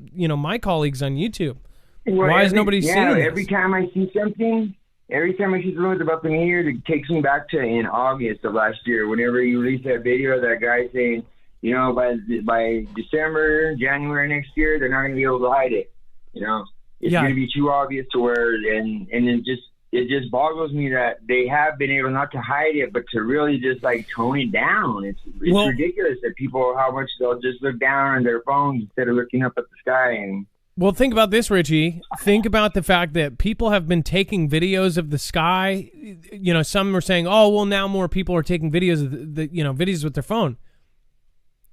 colleagues on YouTube. Well, why is nobody seeing this? Every time I see something about the meteor, it takes me back to in August of last year, whenever you released that video of that guy saying, by December, January next year, they're not going to be able to hide it. It's going to be too obvious to where, and it just boggles me that they have been able not to hide it, but to really just like tone it down. It's ridiculous that people, how much they'll just look down on their phones instead of looking up at the sky. And well, think about this, Richie. Think about the fact that people have been taking videos of the sky. Some are saying, "Oh, well, now more people are taking videos of videos with their phone."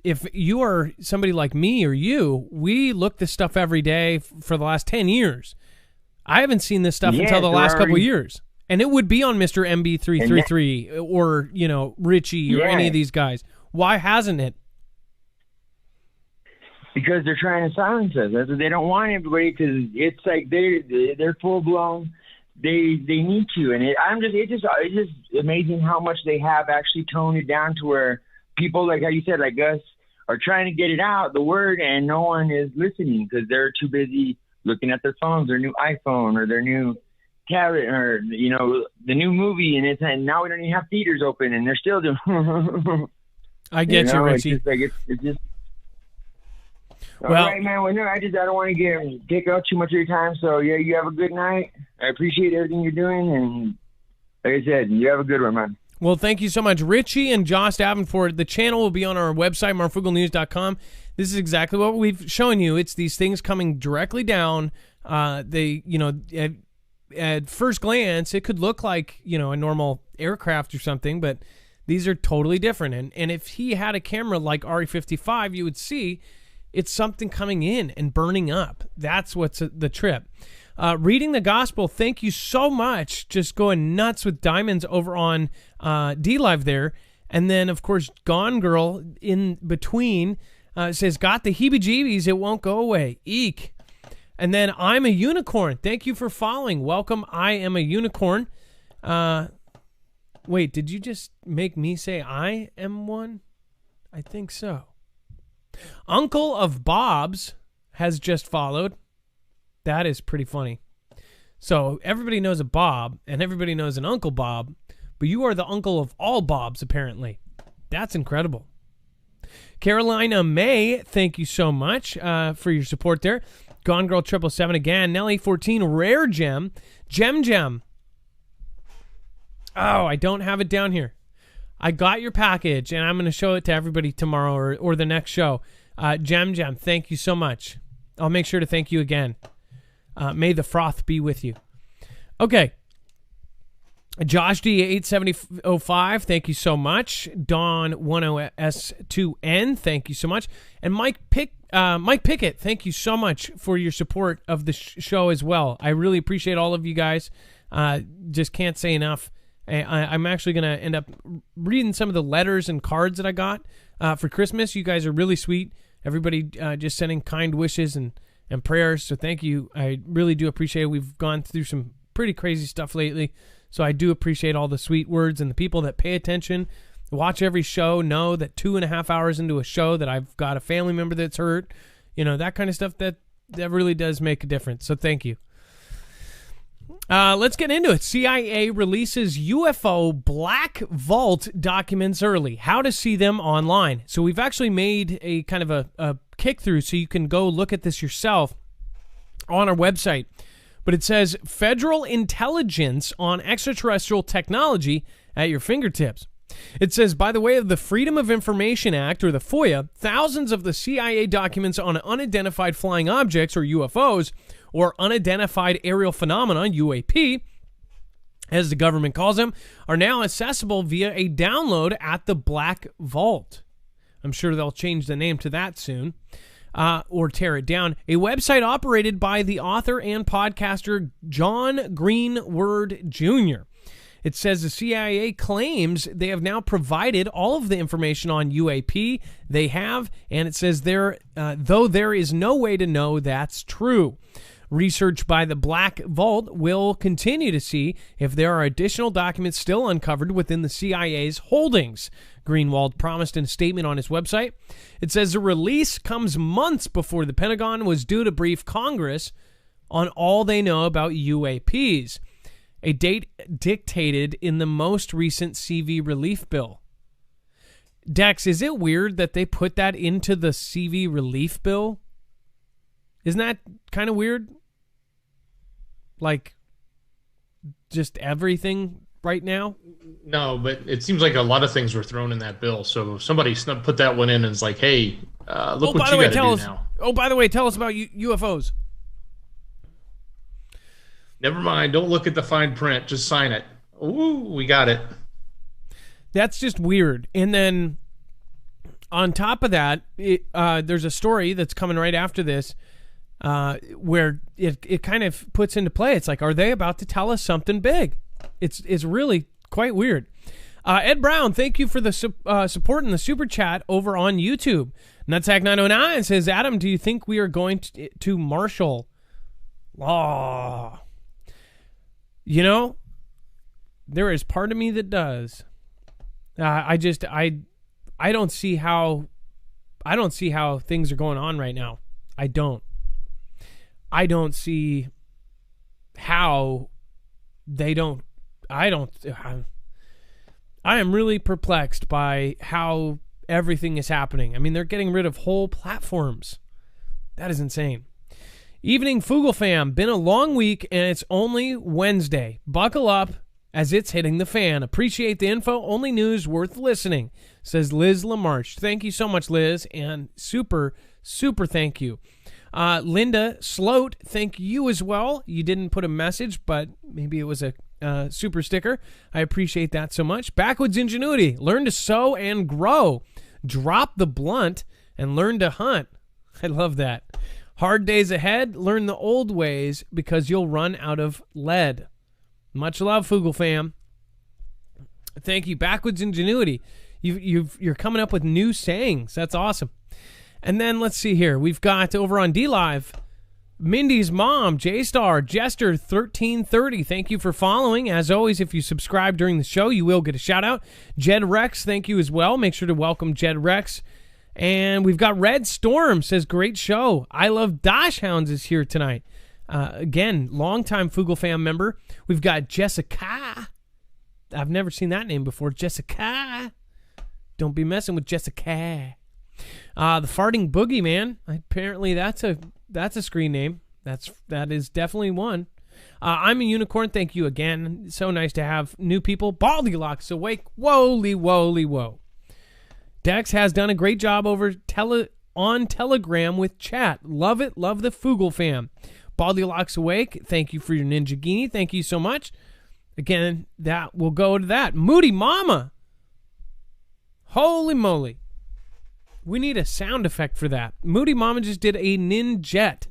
If you are somebody like me or you, we look this stuff every day for the last 10 years. I haven't seen this stuff until the last couple of years. And it would be on Mr. MB333 or, Richie or any of these guys. Why hasn't it? Because they're trying to silence us. They don't want everybody, because it's like they're full blown. They need to, and it's just amazing how much they have actually toned it down to where people, like how you said, like us, are trying to get it out, the word, and no one is listening because they're too busy looking at their phones, their new iPhone or their new tablet, or the new movie, and now we don't even have theaters open, and they're still doing. I get you, Richie. It's just. Well, all right, man. Well, no, I don't want to take out too much of your time. So yeah, you have a good night. I appreciate everything you're doing, and like I said, you have a good one, man. Well, thank you so much, Richie and Josh Davenport. The channel will be on our website, marfugalnews.com. This is exactly what we've shown you. It's these things coming directly down. At first glance, it could look like, a normal aircraft or something, but these are totally different. And if he had a camera like RE55, you would see it's something coming in and burning up. That's what's the trip. Reading the Gospel, thank you so much. Just going nuts with diamonds over on DLive there. And then, of course, Gone Girl in between says, got the heebie-jeebies, it won't go away. Eek. And then I'm a Unicorn. Thank you for following. Welcome, I am a Unicorn. Wait, did you just make me say I am one? I think so. Uncle of Bob's has just followed. That is pretty funny. So everybody knows a Bob, and everybody knows an Uncle Bob, but you are the uncle of all Bobs, apparently. That's incredible. Carolina May, thank you so much for your support there. Gone Girl 777 again. Nelly 14, Rare Gem. Gem. Oh, I don't have it down here. I got your package, and I'm going to show it to everybody tomorrow or the next show. Gem, thank you so much. I'll make sure to thank you again. May the froth be with you. Okay. Josh D8705, thank you so much. Dawn10S2N, thank you so much. And Mike Pickett, thank you so much for your support of the show as well. I really appreciate all of you guys. Just can't say enough. I'm actually going to end up reading some of the letters and cards that I got for Christmas. You guys are really sweet. Everybody just sending kind wishes and and prayers. So thank you. I really do appreciate it. We've gone through some pretty crazy stuff lately. So I do appreciate all the sweet words and the people that pay attention, watch every show, know that 2.5 hours into a show that I've got a family member that's hurt, that kind of stuff that really does make a difference. So thank you. Let's get into it. CIA releases UFO Black Vault documents early. How to see them online. So we've actually made a kind of a kick through so you can go look at this yourself on our website. But it says federal intelligence on extraterrestrial technology at your fingertips. It says, by the way of the Freedom of Information Act, or the FOIA, thousands of the CIA documents on unidentified flying objects, or UFOs, or unidentified aerial phenomena, UAP, as the government calls them, are now accessible via a download at the Black Vault. I'm sure they'll change the name to that soon. Or tear it down. A website operated by the author and podcaster John Greenwald Jr. It says the CIA claims they have now provided all of the information on UAP they have, and it says though there is no way to know that's true. Research by the Black Vault will continue to see if there are additional documents still uncovered within the CIA's holdings, Greenwald promised in a statement on his website. It says the release comes months before the Pentagon was due to brief Congress on all they know about UAPs, a date dictated in the most recent CV relief bill. Dex, is it weird that they put that into the CV relief bill? Isn't that kind of weird? Like, just everything right now? No, but it seems like a lot of things were thrown in that bill. So somebody put that one in and is like, hey, look what you got to do now. Oh, by the way, tell us about UFOs. Never mind. Don't look at the fine print. Just sign it. Ooh, we got it. That's just weird. And then on top of that, there's a story that's coming right after this where it kind of puts into play. It's like, are they about to tell us something big? It's really quite weird. Ed Brown, thank you for the support in the super chat over on YouTube. Nutsack 909 says, Adam, do you think we are going to martial law? There is part of me that does. I don't see how things are going on right now. I don't see how they don't. I am really perplexed by how everything is happening. I mean, they're getting rid of whole platforms. That is insane. Evening Fugel fam, been a long week and it's only Wednesday. Buckle up as it's hitting the fan. Appreciate the info. Only news worth listening, says Liz LaMarche. Thank you so much, Liz, and super, super thank you. Linda Sloat, thank you as well. You didn't put a message, but maybe it was a super sticker. I appreciate that so much. Backwoods Ingenuity, learn to sow and grow. Drop the blunt and learn to hunt. I love that. Hard days ahead, learn the old ways because you'll run out of lead. Much love, Fugel fam. Thank you. Backwoods Ingenuity. You're coming up with new sayings. That's awesome. And then let's see here. We've got over on DLive, Mindy's mom, J-Star, Jester 1330. Thank you for following. As always, if you subscribe during the show, you will get a shout out. Jed Rex, thank you as well. Make sure to welcome Jed Rex. And we've got Red Storm, says, great show. I Love Dash Hounds is here tonight. Again, longtime Fugel fam member. We've got Jessica. I've never seen that name before. Jessica. Don't be messing with Jessica. The Farting Boogie Man. Apparently that's a screen name. That is definitely one. I'm a Unicorn. Thank you again. So nice to have new people. Baldy Locks awake. Whoa-ly, whoa-ly, whoa. Dex has done a great job on Telegram with chat. Love it. Love the Fugel fam. Baldy Locks awake. Thank you for your Ninja Genie. Thank you so much. Again, that will go to that. Moody Mama. Holy moly. We need a sound effect for that. Moody Mama just did a Ninjet,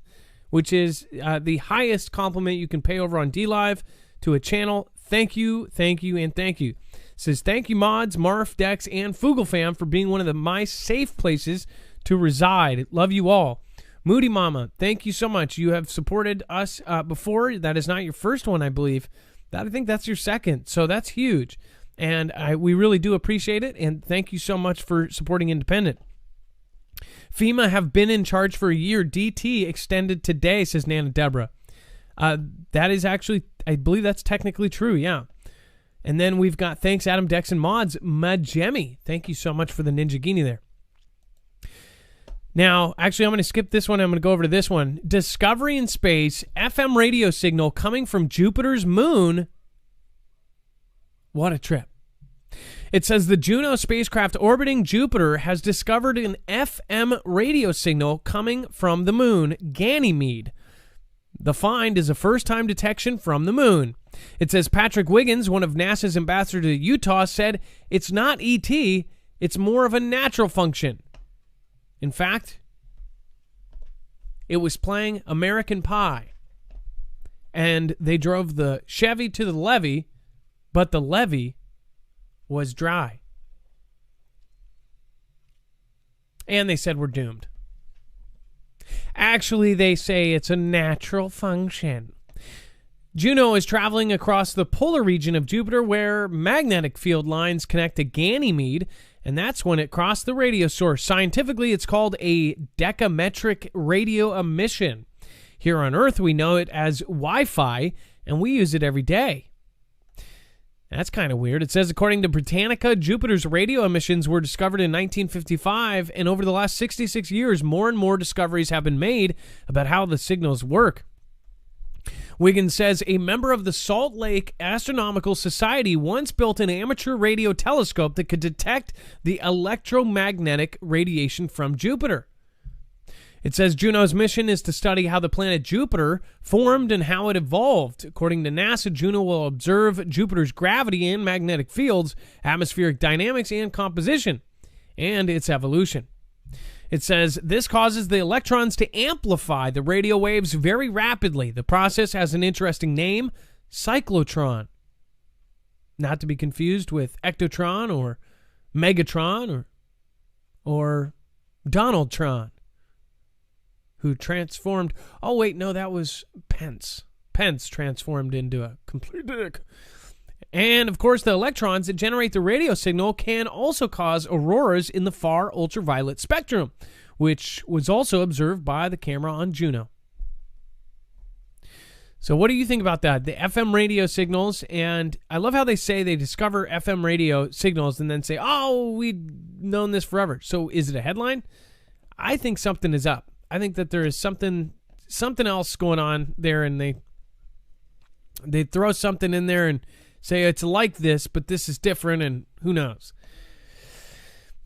which is the highest compliment you can pay over on DLive to a channel. Thank you, thank you, and thank you. Says, thank you, mods, Marf, Dex, and Fugel fam for being one of my safe places to reside. Love you all. Moody Mama, thank you so much. You have supported us before. That is not your first one, I believe. I think that's your second, so that's huge. And we really do appreciate it, and thank you so much for supporting Independent. FEMA have been in charge for a year. DT extended today, says Nana Deborah. That is actually, I believe that's technically true, yeah. And then we've got, thanks Adam, Dex, and Mods, Majemi. Thank you so much for the Ninja Guinea there. Now, actually, I'm going to skip this one. I'm going to go over to this one. Discovery in space, FM radio signal coming from Jupiter's moon. What a trip. It says the Juno spacecraft orbiting Jupiter has discovered an FM radio signal coming from the moon, Ganymede. The find is a first-time detection from the moon. It says Patrick Wiggins, one of NASA's ambassadors to Utah, said it's not ET, it's more of a natural function. In fact, it was playing American Pie. And they drove the Chevy to the levee, but the levee was dry. And they said we're doomed. Actually, they say it's a natural function. Juno is traveling across the polar region of Jupiter where magnetic field lines connect to Ganymede, and that's when it crossed the radio source. Scientifically, it's called a decametric radio emission. Here on Earth, we know it as Wi-Fi, and we use it every day. That's kind of weird. It says, according to Britannica, Jupiter's radio emissions were discovered in 1955, and over the last 66 years, more and more discoveries have been made about how the signals work. Wiggins says a member of the Salt Lake Astronomical Society once built an amateur radio telescope that could detect the electromagnetic radiation from Jupiter. It says Juno's mission is to study how the planet Jupiter formed and how it evolved. According to NASA, Juno will observe Jupiter's gravity and magnetic fields, atmospheric dynamics and composition, and its evolution. It says this causes the electrons to amplify the radio waves very rapidly. The process has an interesting name, cyclotron. Not to be confused with ectotron or Megatron or Donaldtron, who transformed... Oh, wait, no, that was Pence. Pence transformed into a complete dick. And, of course, the electrons that generate the radio signal can also cause auroras in the far ultraviolet spectrum, which was also observed by the camera on Juno. So what do you think about that? The FM radio signals, and I love how they say they discover FM radio signals and then say, oh, we've known this forever. So is it a headline? I think something is up. I think that there is something else going on there, and they throw something in there and say it's like this, but this is different, and who knows?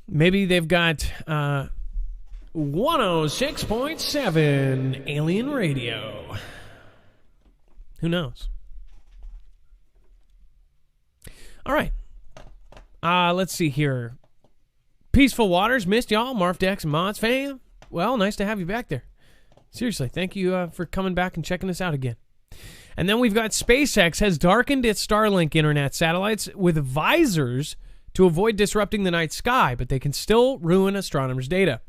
Maybe they've got 106.7 alien radio. Who knows? All right. Let's see here. Peaceful Waters, missed y'all. Marv, Dex, and Mods fam. Well, nice to have you back there. Seriously, thank you for coming back and checking us out again. And then we've got SpaceX has darkened its Starlink internet satellites with visors to avoid disrupting the night sky, but they can still ruin astronomers' data.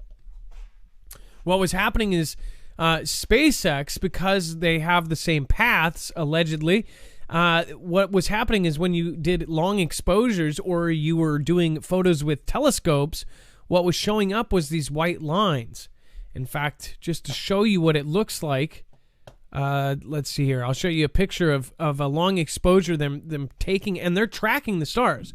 What was happening is SpaceX, because they have the same paths, allegedly, what was happening is when you did long exposures or you were doing photos with telescopes, what was showing up was these white lines. In fact, just to show you what it looks like, let's see here. I'll show you a picture of a long exposure, them taking, and they're tracking the stars.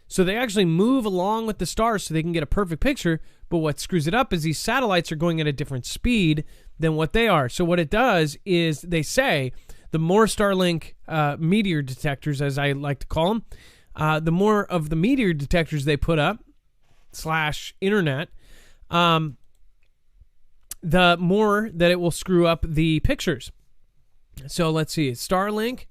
So they actually move along with the stars so they can get a perfect picture, but what screws it up is these satellites are going at a different speed than what they are. So what it does is they say the more Starlink meteor detectors, as I like to call them, the more of the meteor detectors they put up, / internet, the more that it will screw up the pictures. So let's see. Starlink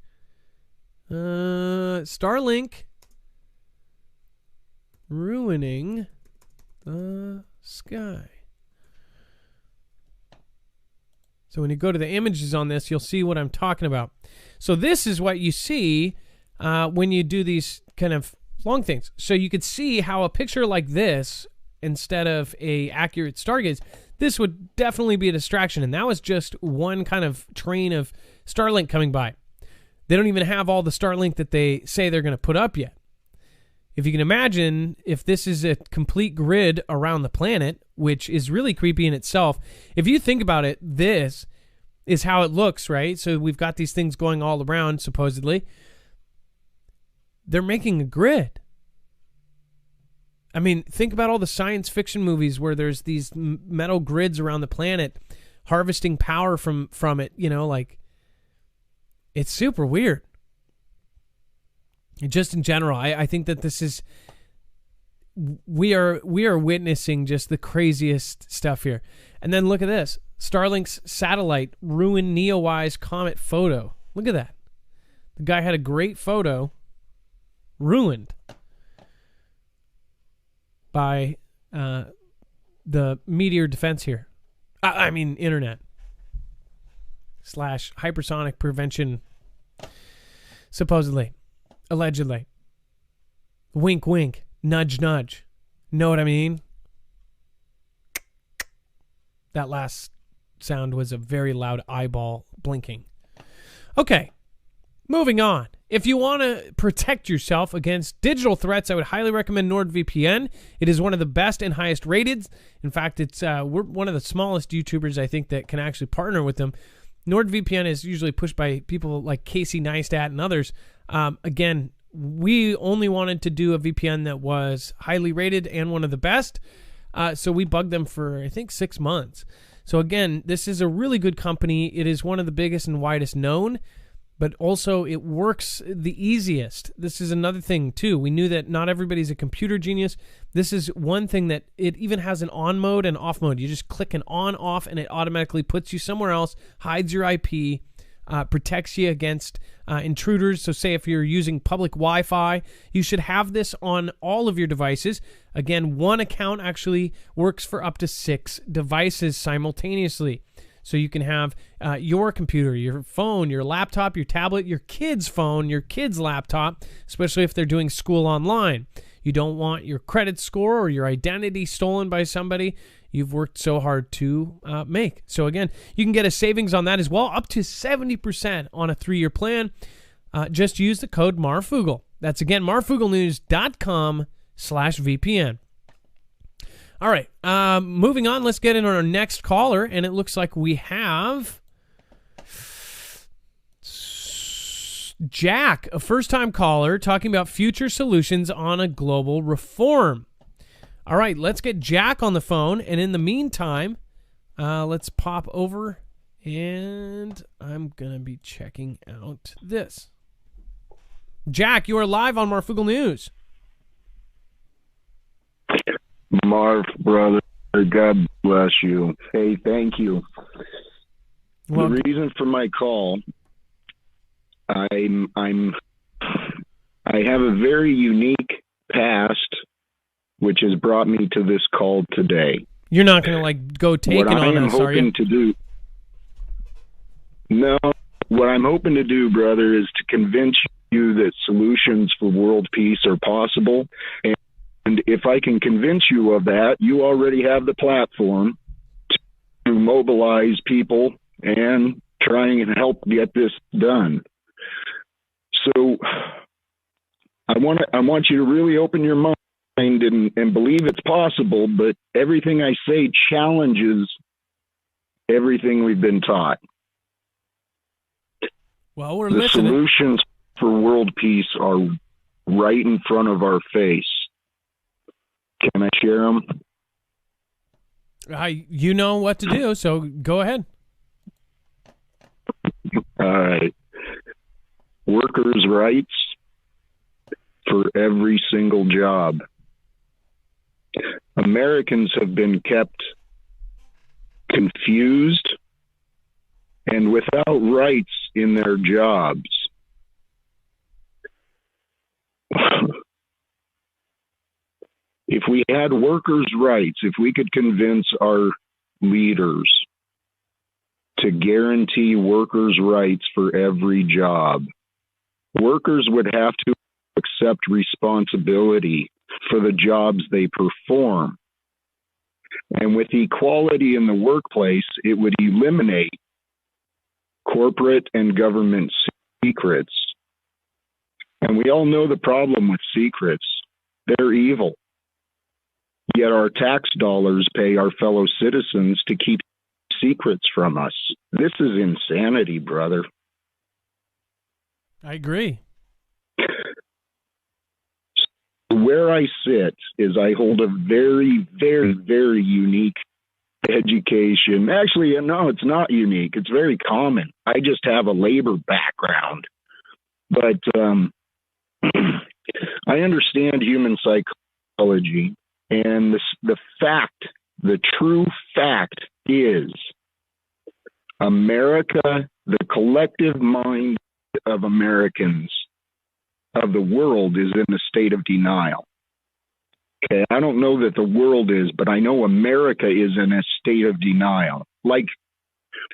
ruining the sky. So when you go to the images on this, you'll see what I'm talking about. So this is what you see when you do these kind of long things. So you could see how a picture like this, instead of a accurate stargaze, this would definitely be a distraction. And that was just one kind of train of Starlink coming by. They don't even have all the Starlink that they say they're going to put up yet. If you can imagine, if this is a complete grid around the planet, which is really creepy in itself, if you think about it, this is how it looks, right? So we've got these things going all around, supposedly. They're making a grid. I mean, think about all the science fiction movies where there's these metal grids around the planet harvesting power from it, like, it's super weird. Just in general, I think that this is, we are witnessing just the craziest stuff here. And then look at this. Starlink's satellite ruined Neowise comet photo. Look at that. The guy had a great photo ruined by the meteor defense here. I mean, internet / hypersonic prevention, supposedly, allegedly. Wink, wink, nudge, nudge. Know what I mean? That last sound was a very loud eyeball blinking. Okay, moving on. If you want to protect yourself against digital threats, I would highly recommend NordVPN. It is one of the best and highest rated. In fact, it's we're one of the smallest YouTubers, I think, that can actually partner with them. NordVPN is usually pushed by people like Casey Neistat and others. Again, we only wanted to do a VPN that was highly rated and one of the best. So we bugged them for, I think, 6 months. So again, this is a really good company. It is one of the biggest and widest known, but also it works the easiest. This is another thing too. We knew that not everybody's a computer genius. This is one thing that it even has an on mode and off mode. You just click an on off and it automatically puts you somewhere else, hides your IP, protects you against intruders. So say if you're using public Wi-Fi, you should have this on all of your devices. Again, one account actually works for up to 6 devices simultaneously. So you can have your computer, your phone, your laptop, your tablet, your kid's phone, your kid's laptop, especially if they're doing school online. You don't want your credit score or your identity stolen by somebody you've worked so hard to make. So again, you can get a savings on that as well, up to 70% on a 3-year plan. Just use the code MARFUGL. That's again, marfugelnews.com/VPN. All right, moving on, let's get into our next caller, and it looks like we have Jack, a first-time caller, talking about future solutions on a global reform. All right, let's get Jack on the phone, and in the meantime, let's pop over, and I'm going to be checking out this. Jack, you are live on Marfugal News. Marv, brother, God bless you. Hey, thank you. Well, the reason for my call, I have a very unique past, which has brought me to this call today. You're not going to go take it on us, are you? No, what I'm hoping to do, brother, is to convince you that solutions for world peace are possible. And if I can convince you of that, you already have the platform to mobilize people and try and help get this done. So I want you to really open your mind and believe it's possible, but everything I say challenges everything we've been taught. Well, we're the listening. Solutions for world peace are right in front of our face. Can I share them? You know what to do, so go ahead. All right. Workers' rights for every single job. Americans have been kept confused and without rights in their jobs. If we had workers' rights, if we could convince our leaders to guarantee workers' rights for every job, workers would have to accept responsibility for the jobs they perform. And with equality in the workplace, it would eliminate corporate and government secrets. And we all know the problem with secrets. They're evil. Yet our tax dollars pay our fellow citizens to keep secrets from us. This is insanity, brother. I agree. Where I sit is I hold a very, very, very unique education. Actually, no, it's not unique. It's very common. I just have a labor background. But I understand human psychology. And the true fact is America, the collective mind of Americans, of the world, is in a state of denial. Okay, I don't know that the world is, but I know America is in a state of denial. Like,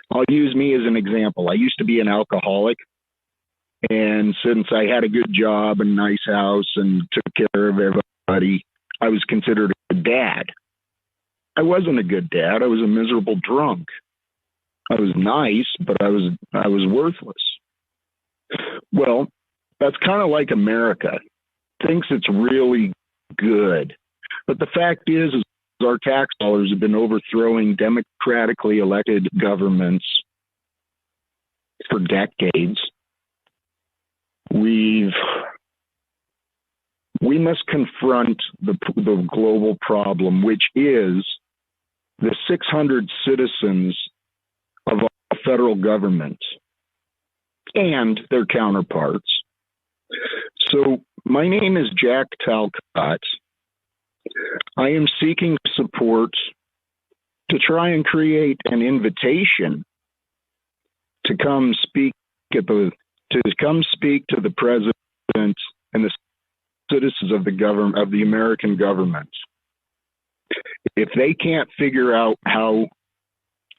I'll use me as an example. I used to be an alcoholic, and since I had a good job and nice house and took care of everybody, I was considered a good dad. I wasn't a good dad. I was a miserable drunk. I was nice, but I was worthless. Well, that's kind of like America. Thinks it's really good. But the fact is our tax dollars have been overthrowing democratically elected governments for decades. We must confront the global problem, which is the 600 citizens of our federal government and their counterparts. So my name is Jack Talcott. I am seeking support to try and create an invitation to come speak to the president and the citizens of the government, of the American government. If they can't figure out how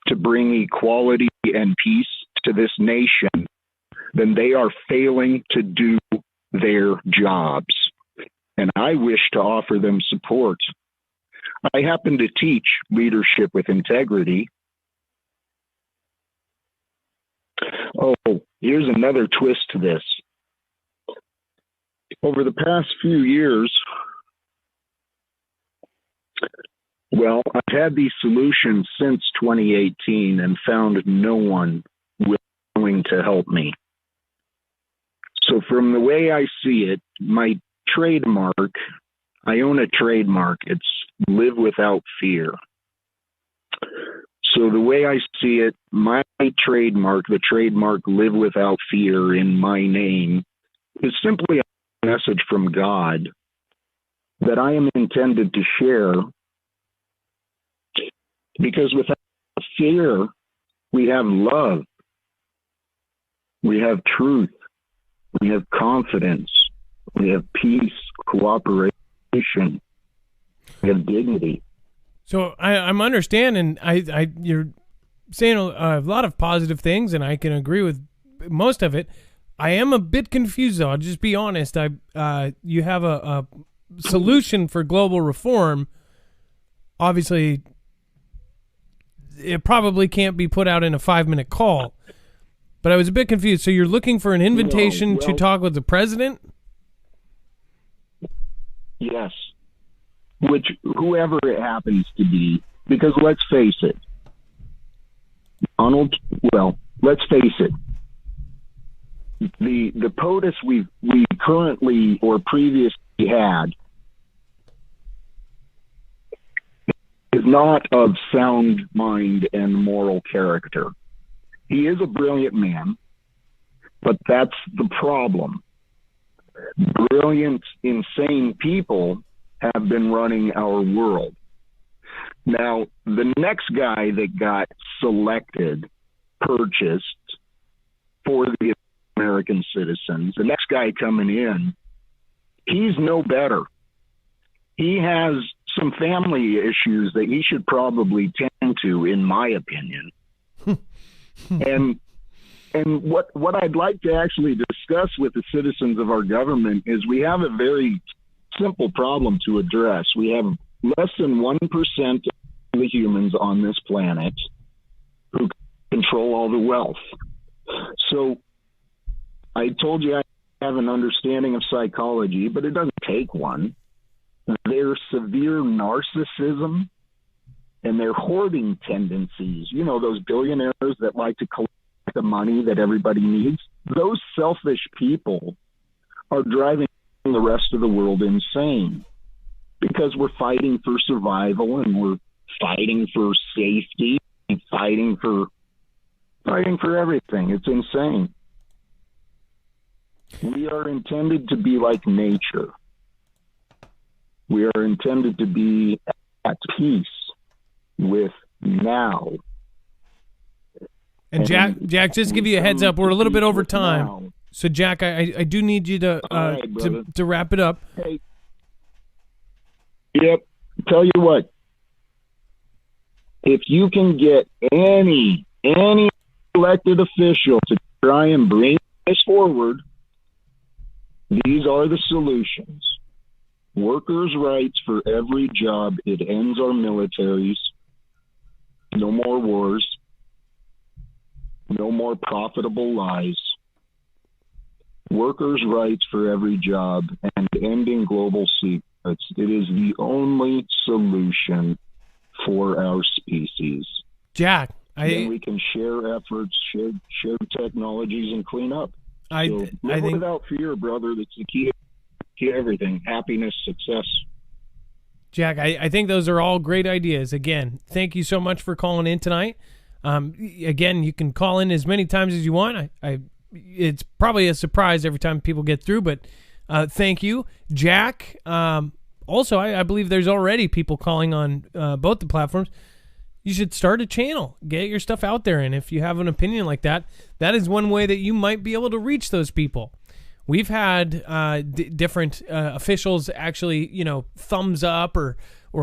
to bring equality and peace to this nation, then they are failing to do their jobs. And I wish to offer them support. I happen to teach leadership with integrity. Oh, here's another twist to this. Over the past few years, well, I've had these solutions since 2018 and found no one willing to help me. So from the way I see it, my trademark, I own a trademark. It's live without fear. So the way I see it, my trademark, the trademark live without fear in my name, is simply a message from God that I am intended to share, because without fear, we have love, we have truth, we have confidence, we have peace, cooperation, we have dignity. So I'm understanding. You're saying a lot of positive things, and I can agree with most of it. I am a bit confused, though. I'll just be honest. You have a solution for global reform. Obviously, it probably can't be put out in a 5-minute call. But I was a bit confused. So you're looking for an invitation to talk with the president? Yes. Whoever it happens to be, because let's face it, let's face it, the POTUS we currently or previously had is not of sound mind and moral character. He is a brilliant man, but that's the problem. Brilliant, insane people have been running our world. Now, the next guy that got selected, purchased for the American citizens, the next guy coming in, he's no better. He has some family issues that he should probably tend to, in my opinion. And what I'd like to actually discuss with the citizens of our government is we have a very simple problem to address. We have less than 1% the humans on this planet who control all the wealth. So I told you I have an understanding of psychology, but it doesn't take one. Their severe narcissism and their hoarding tendencies, you know, those billionaires that like to collect the money that everybody needs, those selfish people are driving the rest of the world insane, because we're fighting for survival and we're fighting for safety and fighting for everything. It's insane. We are intended to be like nature. We are intended to be at peace with now. And Jack, just to give you a heads up, we're a little bit over time. Now. So Jack, I do need you to right, to wrap it up. Hey. Yep. Tell you what, if you can get any elected official to try and bring this forward, these are the solutions. Workers' rights for every job. It ends our militaries. No more wars. No more profitable lies. Workers' rights for every job and ending global secrets. It is the only solution for our species. Jack, then we can share efforts, share technologies, and clean up. I Live think without fear, brother. That's the key to everything. Happiness, success. Jack, I think those are all great ideas. Again, thank you so much for calling in tonight. Again, you can call in as many times as you want. It's probably a surprise every time people get through, but thank you, Jack. Also, I believe there's already people calling on both the platforms. You should start a channel, get your stuff out there, and if you have an opinion like that, that is one way that you might be able to reach those people. We've had different officials actually, thumbs up or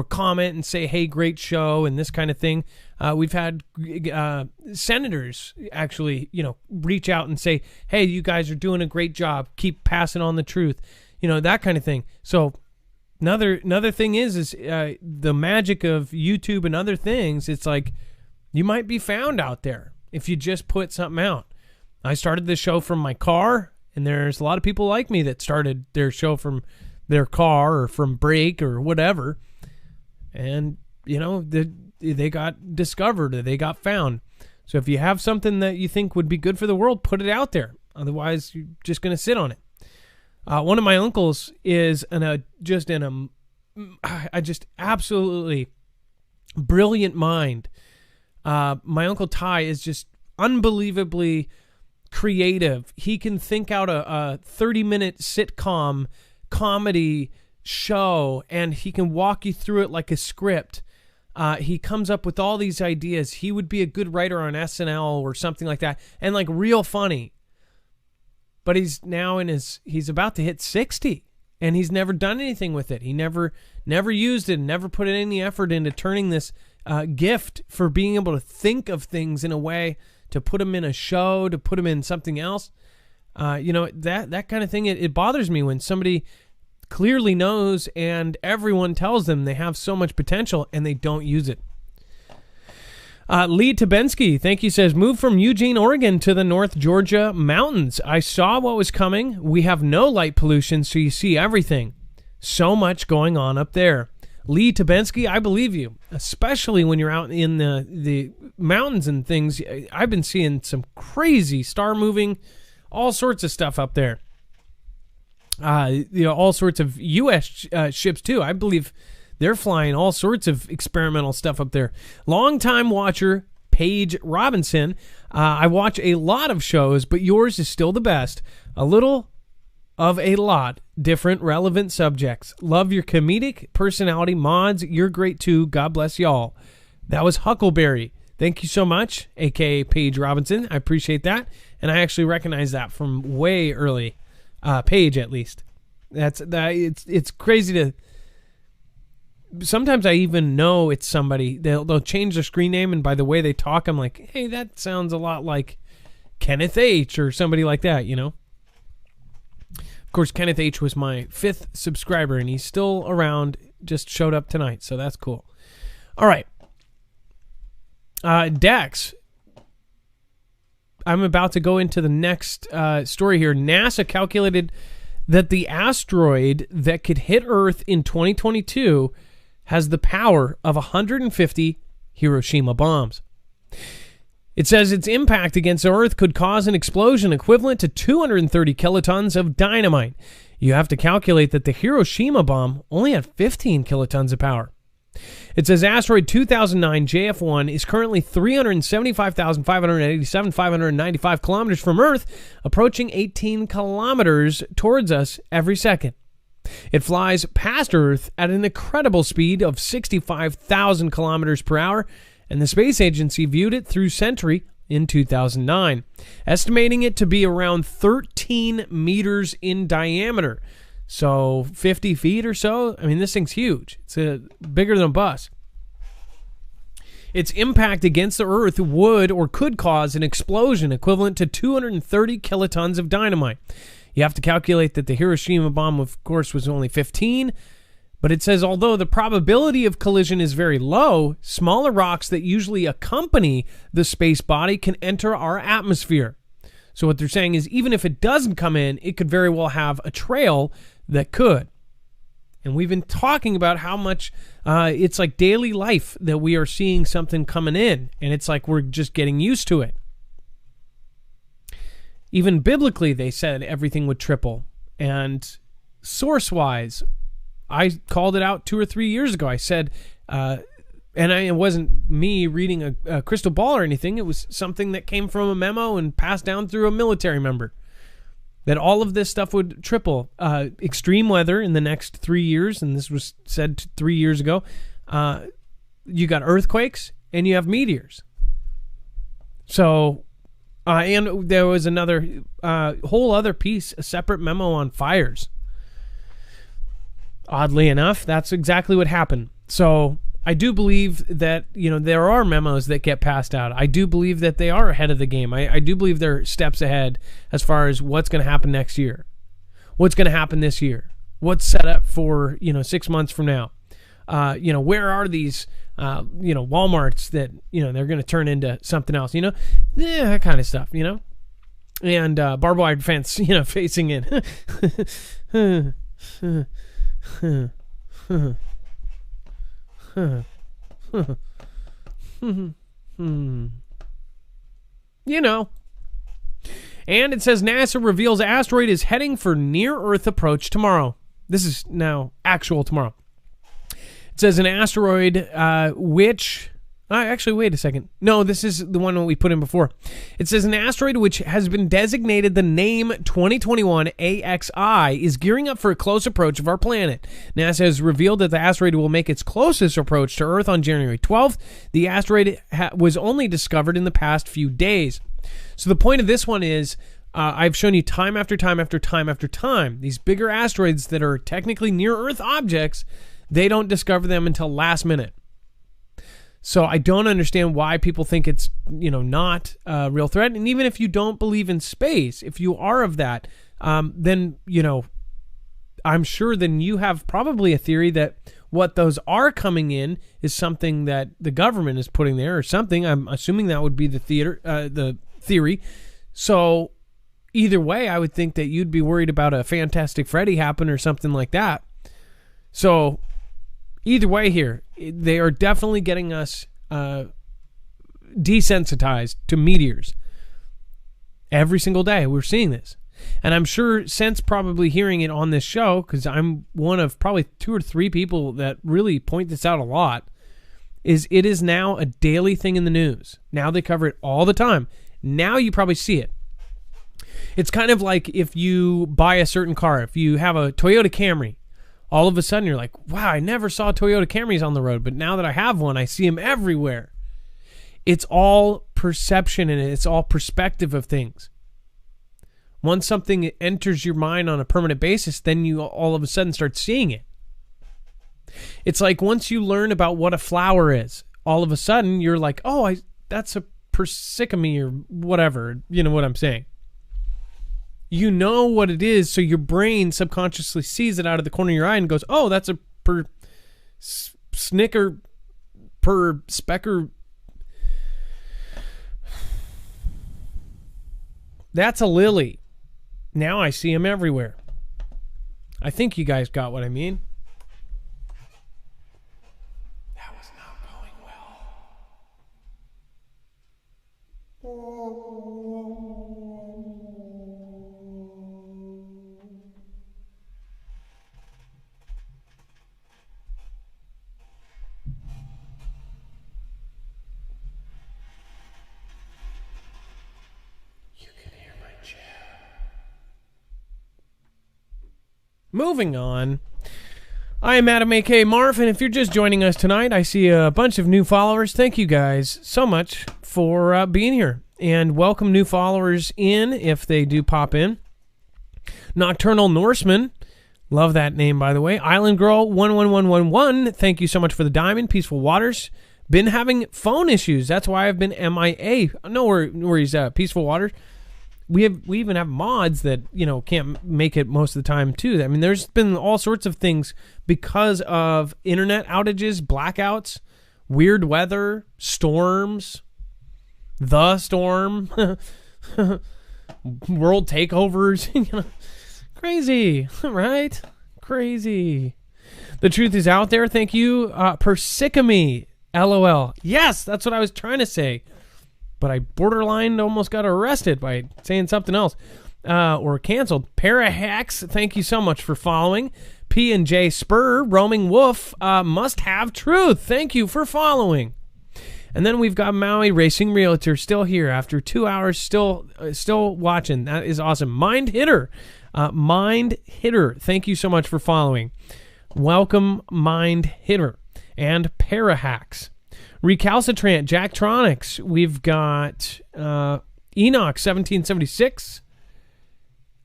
comment and say, "Hey, great show," and this kind of thing. We've had senators actually, reach out and say, "Hey, you guys are doing a great job. Keep passing on the truth," that kind of thing. So another thing is the magic of YouTube and other things. It's like you might be found out there if you just put something out. I started this show from my car. And there's a lot of people like me that started their show from their car or from break or whatever. And, they got discovered or they got found. So if you have something that you think would be good for the world, put it out there. Otherwise, you're just going to sit on it. One of my uncles is just absolutely brilliant mind. My Uncle Ty is just unbelievably creative. He can think out a 30-minute sitcom comedy show, and he can walk you through it like a script. He comes up with all these ideas. He would be a good writer on SNL or something like that, and like real funny. But he's now he's about to hit 60, and he's never done anything with it. He never used it, never put any effort into turning this gift for being able to think of things in a way to put them in a show, to put them in something else. That kind of thing, it bothers me when somebody clearly knows and everyone tells them they have so much potential and they don't use it. Lee Tabensky, thank you, says, moved from Eugene, Oregon to the North Georgia mountains. I saw what was coming. We have no light pollution, so you see everything. So much going on up there. Lee Tabensky, I believe you, especially when you're out in the mountains and things. I've been seeing some crazy star moving, all sorts of stuff up there. All sorts of U.S. Ships too. I believe they're flying all sorts of experimental stuff up there. Longtime watcher Paige Robinson. I watch a lot of shows, but yours is still the best. A little of a lot different relevant subjects. Love your comedic personality. Mods, you're great too. God bless y'all. That was Huckleberry. Thank you so much, aka Paige Robinson. I appreciate that, and I actually recognize that from way early. Paige, at least. It's crazy to. Sometimes I even know it's somebody. They'll change their screen name, and by the way they talk, I'm like, hey, that sounds a lot like Kenneth H. or somebody like that, Of course, Kenneth H. was my 5th subscriber, and he's still around, just showed up tonight, so that's cool. All right. Dex, I'm about to go into the next story here. NASA calculated that the asteroid that could hit Earth in 2022 has the power of 150 Hiroshima bombs. It says its impact against Earth could cause an explosion equivalent to 230 kilotons of dynamite. You have to calculate that the Hiroshima bomb only had 15 kilotons of power. It says asteroid 2009 JF1 is currently 375,595 kilometers from Earth, approaching 18 kilometers towards us every second. It flies past Earth at an incredible speed of 65,000 kilometers per hour, and the space agency viewed it through Sentry in 2009, estimating it to be around 13 meters in diameter. So 50 feet or so. I mean, this thing's huge. It's bigger than a bus. Its impact against the Earth would or could cause an explosion equivalent to 230 kilotons of dynamite. You have to calculate that the Hiroshima bomb, of course, was only 15. But it says, although the probability of collision is very low, smaller rocks that usually accompany the space body can enter our atmosphere. So what they're saying is, even if it doesn't come in, it could very well have a trail that could. And we've been talking about how much it's like daily life that we are seeing something coming in. And it's like we're just getting used to it. Even biblically, they said everything would triple. And source-wise, I called it out 2 or 3 years ago. I said, it wasn't me reading a crystal ball or anything. It was something that came from a memo and passed down through a military member. That all of this stuff would triple. Extreme weather in the next 3 years, and this was said 3 years ago. You got earthquakes and you have meteors. So, and there was another whole other piece, a separate memo on fires. Oddly enough, that's exactly what happened. So I do believe that, there are memos that get passed out. I do believe that they are ahead of the game. I do believe they're steps ahead as far as what's going to happen next year. What's going to happen this year? What's set up for, 6 months from now? Where are these, Walmarts that, they're going to turn into something else, that kind of stuff, and barbed wire fence, facing in. And it says NASA reveals asteroid is heading for near-Earth approach tomorrow. This is now actual tomorrow. It says an asteroid which... actually, wait a second. No, this is the one that we put in before. It says an asteroid which has been designated the name 2021 AXI is gearing up for a close approach of our planet. NASA has revealed that the asteroid will make its closest approach to Earth on January 12th. The asteroid was only discovered in the past few days. So the point of this one is, I've shown you time after time after time after time, these bigger asteroids that are technically near-Earth objects, they don't discover them until last minute. So I don't understand why people think it's, not a real threat. And even if you don't believe in space, if you are of that, then, I'm sure then you have probably a theory that what those are coming in is something that the government is putting there or something. I'm assuming that would be the theory. So either way, I would think that you'd be worried about a Fantastic Freddy happen or something like that. So either way here, they are definitely getting us desensitized to meteors. Every single day we're seeing this. And I'm sure since probably hearing it on this show, because I'm one of probably 2 or 3 people that really point this out a lot, it is now a daily thing in the news. Now they cover it all the time. Now you probably see it. It's kind of like if you buy a certain car. If you have a Toyota Camry, all of a sudden you're like, wow, I never saw Toyota Camrys on the road, but now that I have one, I see them everywhere. It's all perception and it's all perspective of things. Once something enters your mind on a permanent basis, then you all of a sudden start seeing it. It's like once you learn about what a flower is, all of a sudden you're like, oh, that's a persicamy or whatever. You know what I'm saying? You know what it is, so your brain subconsciously sees it out of the corner of your eye and goes, oh, that's a snicker, per specker. That's a lily. Now I see them everywhere. I think you guys got what I mean. That was not going well. You can hear my chat. Moving on. I am Adam A.K. Marv, and if you're just joining us tonight, I see a bunch of new followers. Thank you guys so much for being here. And welcome new followers in, if they do pop in. Nocturnal Norseman. Love that name, by the way. Island Girl 11111. Thank you so much for the diamond. Peaceful Waters. Been having phone issues. That's why I've been MIA. No worries, Peaceful Waters. We even have mods that, can't make it most of the time too. I mean, there's been all sorts of things because of internet outages, blackouts, weird weather, storms, the storm, world takeovers. Crazy, right? Crazy. The truth is out there. Thank you, Persicamy. LOL. Yes, that's what I was trying to say. But I borderline almost got arrested by saying something else or canceled. Parahax, thank you so much for following. P&J Spur, Roaming Wolf, Must Have Truth, thank you for following. And then we've got Maui Racing Realtor still here after 2 hours, still watching. That is awesome. Mind Hitter, thank you so much for following. Welcome, Mind Hitter. And Parahax. Recalcitrant, Jacktronics. We've got Enoch 1776.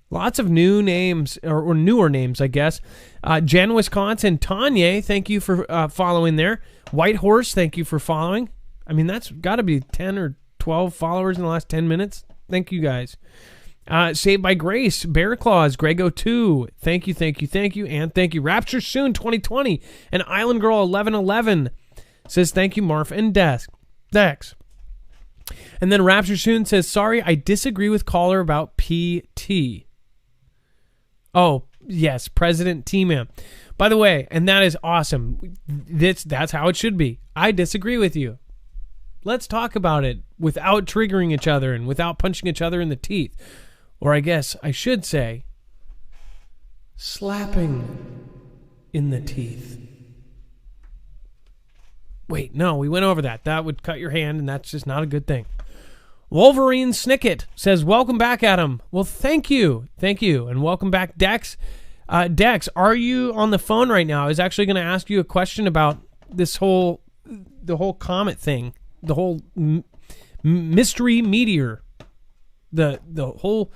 Lots of new names, or newer names, I guess. Jen, Wisconsin. Tanya, thank you for following there. White Horse, thank you for following. I mean, that's got to be 10 or 12 followers in the last 10 minutes. Thank you, guys. Saved by Grace, Bear Claws, Grego2. Thank you. And thank you. Rapture Soon 2020. And Island Girl 1111. Says, thank you, Marf and Dex. And then Rapture Soon says, sorry, I disagree with caller about PT. Oh, yes, President T-Man. By the way, and that is awesome. That's how it should be. I disagree with you. Let's talk about it without triggering each other and without punching each other in the teeth. Or I guess I should say, slapping in the teeth. Wait, no, we went over that. That would cut your hand, and that's just not a good thing. Wolverine Snicket says, welcome back, Adam. Well, thank you. And welcome back, Dex. Dex, are you on the phone right now? I was actually going to ask you a question about the whole comet thing, the whole mystery meteor, the whole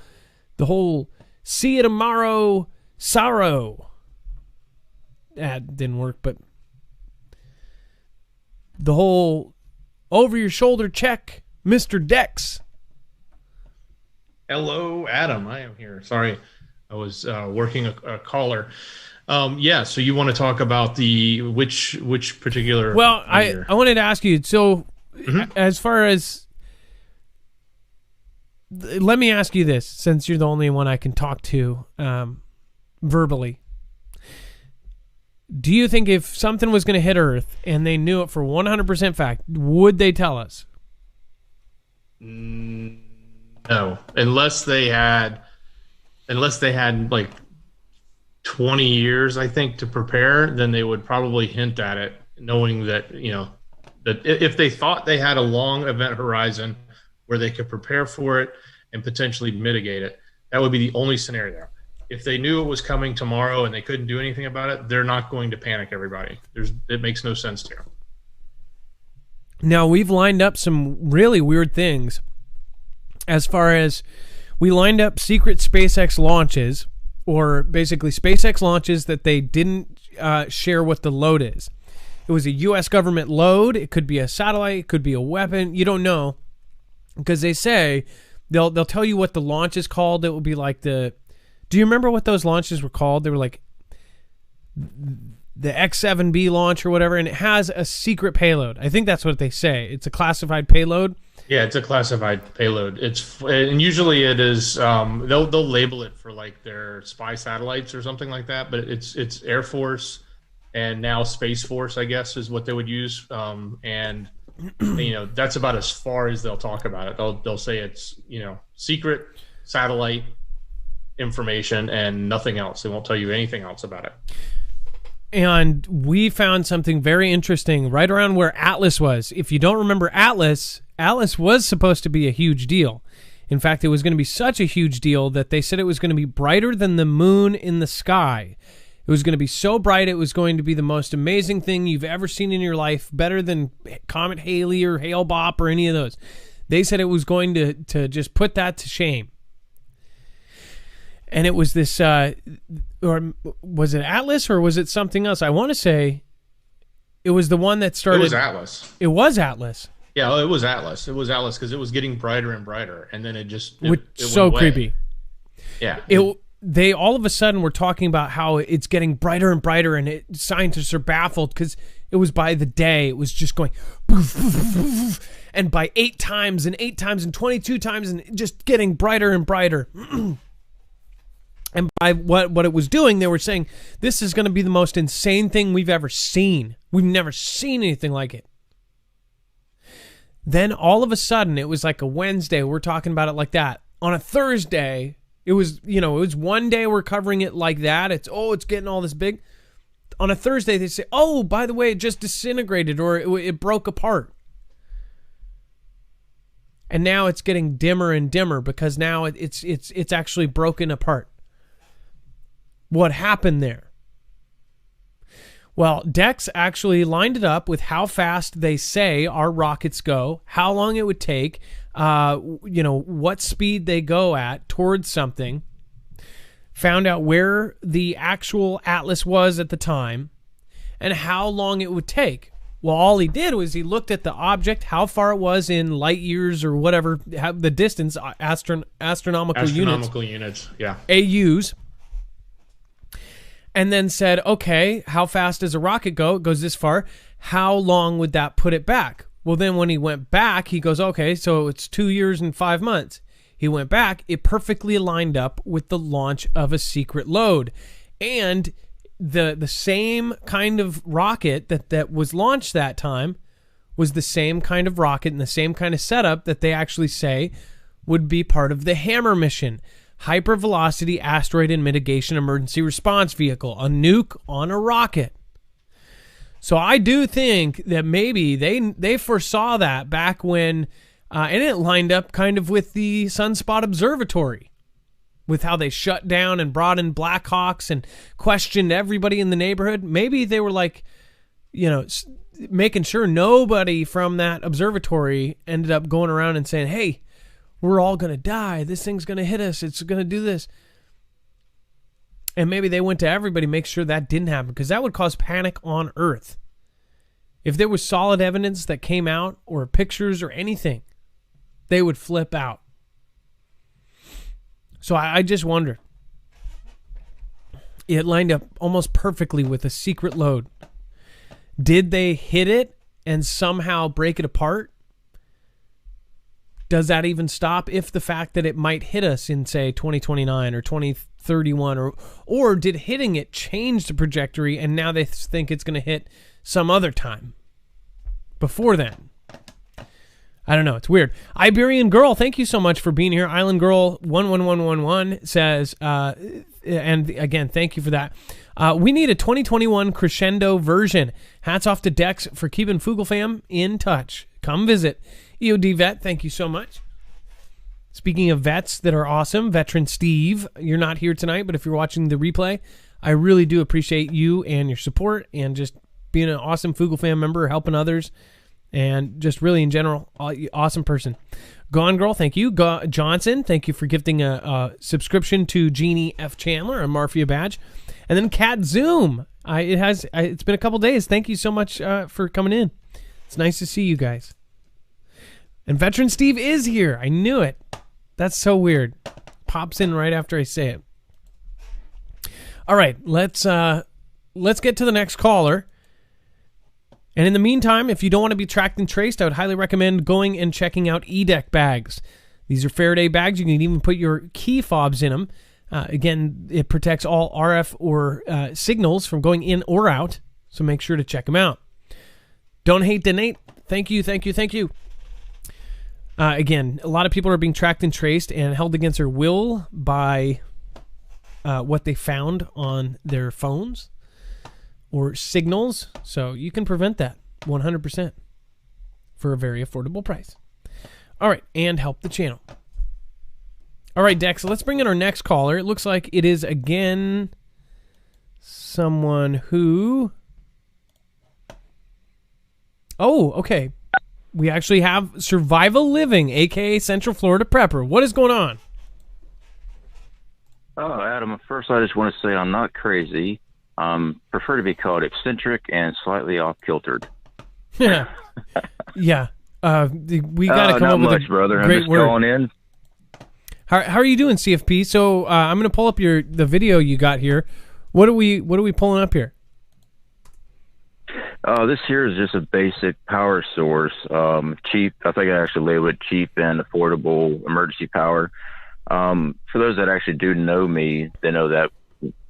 see you tomorrow sorrow. That didn't work, but the whole over-your-shoulder check, Mr. Dex. Hello, Adam. I am here. Sorry, I was working a caller. So you want to talk about which particular? Well, I wanted to ask you. So, as far as, let me ask you this, since you're the only one I can talk to verbally. Do you think if something was going to hit Earth and they knew it for 100% fact, would they tell us? No, unless they had like 20 years, I think, to prepare, then they would probably hint at it, knowing that, that if they thought they had a long event horizon where they could prepare for it and potentially mitigate it, that would be the only scenario. If they knew it was coming tomorrow and they couldn't do anything about it, they're not going to panic everybody. It makes no sense to. Now, we've lined up some really weird things as far as we lined up secret SpaceX launches, or basically SpaceX launches that they didn't share what the load is. It was a U.S. government load. It could be a satellite. It could be a weapon. You don't know, because they say they'll tell you what the launch is called. It will be like do you remember what those launches were called? They were like the X-7B launch or whatever, and it has a secret payload. I think that's what they say. It's a classified payload. Yeah, it's a classified payload. And usually it is they'll label it for like their spy satellites or something like that, but it's Air Force and now Space Force, I guess, is what they would use. And that's about as far as they'll talk about it. They'll say it's secret satellite information and nothing else. They won't tell you anything else about it. And we found something very interesting right around where Atlas was. If you don't remember Atlas was supposed to be a huge deal. In fact, it was going to be such a huge deal that they said it was going to be brighter than the moon in the sky. It was going to be so bright, it was going to be the most amazing thing you've ever seen in your life, better than Comet Halley or Hale-Bopp or any of those. They said it was going to just put that to shame. And it was this, or was it Atlas or was it something else? I want to say it was the one that started. It was Atlas. It was Atlas. Yeah, it was Atlas. It was Atlas because it was getting brighter and brighter, and then it so went away. Creepy. Yeah. They all of a sudden were talking about how it's getting brighter and brighter, and scientists are baffled because it was by the day. It was just going, poof, poof, poof, poof, and by 8 times and 8 times and 22 times, and just getting brighter and brighter. And by what it was doing, they were saying, this is going to be the most insane thing we've ever seen. We've never seen anything like it. Then all of a sudden, it was like a Wednesday. We're talking about it like that. On a Thursday, it was one day we're covering it like that. It's getting all this big. On a Thursday, they say, oh, by the way, it just disintegrated or it broke apart. And now it's getting dimmer and dimmer because now it's actually broken apart. What happened there? Well, Dex actually lined it up with how fast they say our rockets go, how long it would take, what speed they go at towards something, found out where the actual Atlas was at the time, and how long it would take. Well, all he did was he looked at the object, how far it was in light years or whatever, the distance, astronomical units, yeah. AUs. And then said, okay, how fast does a rocket go? It goes this far. How long would that put it back? Well, then when he went back, he goes, okay, so it's 2 years and 5 months. He went back. It perfectly lined up with the launch of a secret load. And the same kind of rocket that was launched that time was the same kind of rocket and the same kind of setup that they actually say would be part of the Hammer mission. Hypervelocity Asteroid and Mitigation Emergency Response Vehicle, a nuke on a rocket. So I do think that maybe they foresaw that back when, and it lined up kind of with the Sunspot Observatory, with how they shut down and brought in Blackhawks and questioned everybody in the neighborhood. Maybe they were like, making sure nobody from that observatory ended up going around and saying, hey, we're all going to die. This thing's going to hit us. It's going to do this. And maybe they went to everybody to make sure that didn't happen because that would cause panic on Earth. If there was solid evidence that came out or pictures or anything, they would flip out. So I just wonder. It lined up almost perfectly with a secret load. Did they hit it and somehow break it apart? Does that even stop if the fact that it might hit us in, say, 2029 or 2031? Or did hitting it change the trajectory and now they think it's going to hit some other time before then? I don't know. It's weird. Iberian Girl, thank you so much for being here. Island Girl 11111 says, and again, thank you for that. We need a 2021 crescendo version. Hats off to Dex for keeping Fuglefam in touch. Come visit. EOD Vet, thank you so much. Speaking of vets that are awesome, Veteran Steve, you're not here tonight, but if you're watching the replay, I really do appreciate you and your support and just being an awesome Fuglefam member, helping others, and just really in general, awesome person. Gone Girl, thank you. Johnson, thank you for gifting a subscription to Jeannie F. Chandler, a Marfia badge. And then Cat Zoom. It's been a couple days. Thank you so much for coming in. It's nice to see you guys. And Veteran Steve is here. I knew it. That's so weird. Pops in right after I say it. All right, let's get to the next caller. And in the meantime, if you don't want to be tracked and traced, I would highly recommend going and checking out eDeck bags. These are Faraday bags. You can even put your key fobs in them. Again, it protects all RF or signals from going in or out, so make sure to check them out. Don't hate, donate. Thank you, thank you, thank you. Again, a lot of people are being tracked and traced and held against their will by what they found on their phones or signals, so you can prevent that 100% for a very affordable price. All right, and help the channel. All right, Dex, let's bring in our next caller. It looks like it is, again, someone who... Oh, okay. We actually have Survival Living, a.k.a. Central Florida Prepper. What is going on? Oh, Adam, first I just want to say I'm not crazy. Prefer to be called eccentric and slightly off-kiltered. Yeah. Yeah. We got to come up with much, a brother. great I'm just word. calling in. How are you doing, CFP? So I'm going to pull up the video you got here. What are we pulling up here? This here is just a basic power source. Cheap. I think I actually label it cheap and affordable emergency power. For those that actually do know me, they know that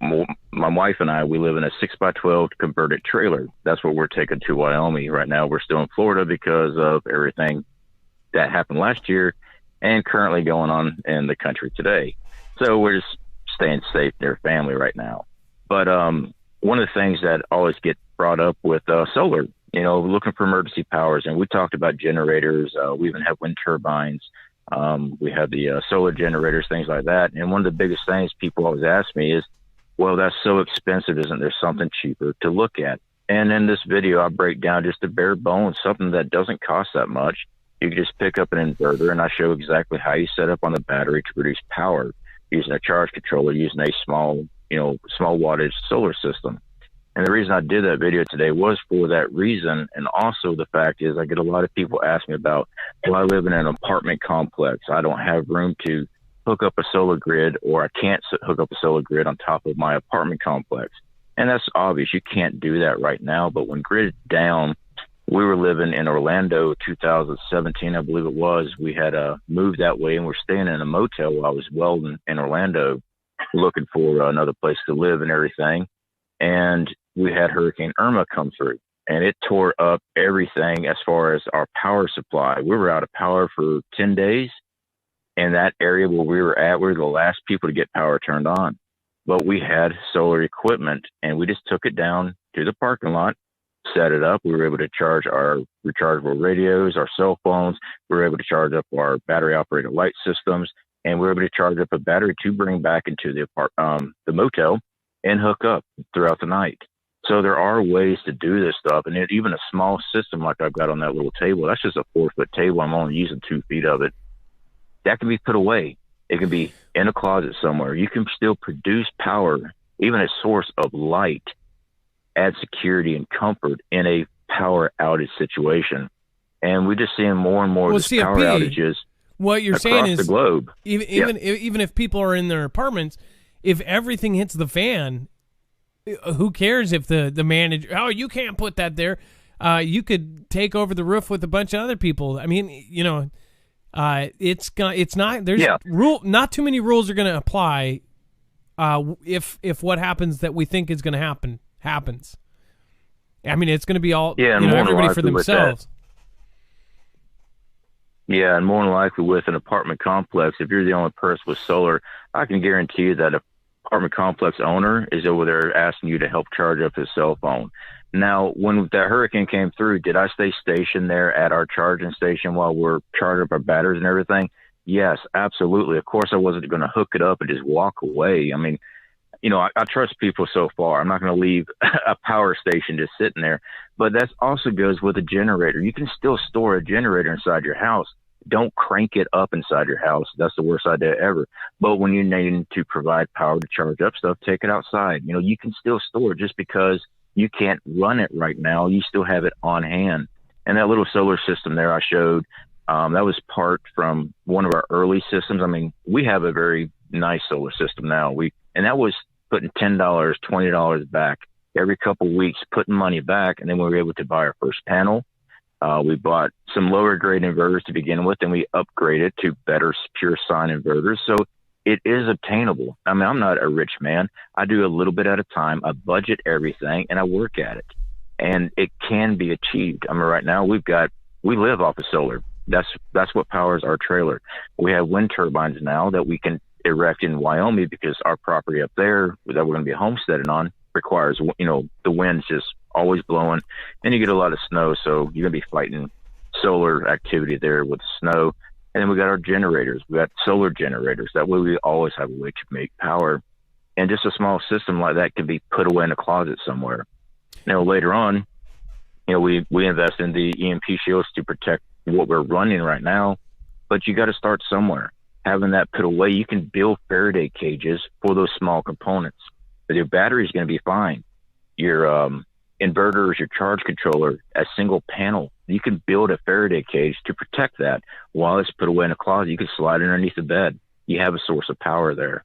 my wife and I, we live in a 6x12 converted trailer. That's what we're taking to Wyoming right now. We're still in Florida because of everything that happened last year and currently going on in the country today. So we're just staying safe near family right now. But one of the things that always get brought up with solar, looking for emergency powers, and we talked about generators. We even have wind turbines. We have the solar generators, things like that. And one of the biggest things people always ask me is, well, that's so expensive. Isn't there something cheaper to look at? And in this video, I break down just the bare bones, something that doesn't cost that much. You can just pick up an inverter, and I show exactly how you set up on the battery to produce power using a charge controller, using a small wattage solar system. And the reason I did that video today was for that reason. And also the fact is I get a lot of people ask me about, well, I live in an apartment complex. I don't have room to hook up a solar grid, or I can't hook up a solar grid on top of my apartment complex. And that's obvious. You can't do that right now. But when grid down, we were living in Orlando, 2017, I believe it was. We had moved that way, and we're staying in a motel while I was welding in Orlando, looking for another place to live and everything. And we had Hurricane Irma come through, and it tore up everything as far as our power supply. We were out of power for 10 days. In that area where we were at, we were the last people to get power turned on. But we had solar equipment, and we just took it down to the parking lot, set it up. We were able to charge our rechargeable radios, our cell phones. We were able to charge up our battery-operated light systems, and we were able to charge up a battery to bring back into the motel and hook up throughout the night. So there are ways to do this stuff, and even a small system like I've got on that little table, that's just a 4-foot table. I'm only using 2 feet of it. That can be put away. It can be in a closet somewhere. You can still produce power, even a source of light, add security and comfort in a power outage situation. And we're just seeing more and more of these power outages. What you're saying is the globe. Even if people are in their apartments, if everything hits the fan, who cares if the manager, oh, you can't put that there. You could take over the roof with a bunch of other people. I mean, not too many rules are going to apply if what happens that we think is going to happen happens. I mean, it's going to be all everybody for themselves. Yeah, and more than likely with an apartment complex, if you're the only person with solar, I can guarantee you that an apartment complex owner is over there asking you to help charge up his cell phone. Now, when that hurricane came through, did I stay stationed there at our charging station while we're charging up our batteries and everything? Yes, absolutely. Of course, I wasn't going to hook it up and just walk away. I mean, I trust people so far. I'm not going to leave a power station just sitting there. But that also goes with a generator. You can still store a generator inside your house. Don't crank it up inside your house. That's the worst idea ever. But when you need to provide power to charge up stuff, take it outside. You can still store it. Just because you can't run it right now, you still have it on hand. And that little solar system there I showed, that was part from one of our early systems. I mean, we have a very nice solar system now. And that was putting $10, $20 back every couple of weeks putting money back. And then we were able to buy our first panel. We bought some lower grade inverters to begin with, and we upgraded to better pure sine inverters. So it is obtainable. I mean, I'm not a rich man. I do a little bit at a time. I budget everything and I work at it, and it can be achieved. I mean, right now we live off of solar. That's what powers our trailer. We have wind turbines now that we can erect in Wyoming because our property up there that we're going to be homesteading on requires, the wind's just always blowing and you get a lot of snow. So you're going to be fighting solar activity there with snow. And then we got our generators. We got solar generators. That way we always have a way to make power. And just a small system like that can be put away in a closet somewhere. Later on, we invest in the EMP shields to protect what we're running right now, but you got to start somewhere. Having that put away, you can build Faraday cages for those small components. But your battery is going to be fine. Your inverters, your charge controller, a single panel, you can build a Faraday cage to protect that while it's put away in a closet. You can slide it underneath the bed. You have a source of power there.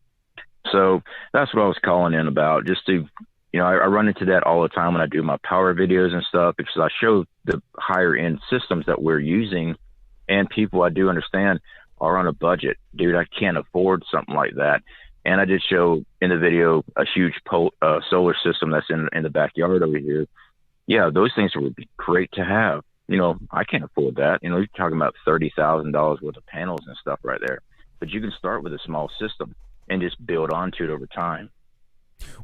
So that's what I was calling in about, just to, I run into that all the time when I do my power videos and stuff, because I show the higher end systems that we're using, and people, I do understand, are on a budget. Dude, I can't afford something like that. And I did show in the video a huge solar system that's in the backyard over here. Yeah, those things would be great to have. I can't afford that. You're talking about $30,000 worth of panels and stuff right there. But you can start with a small system and just build onto it over time.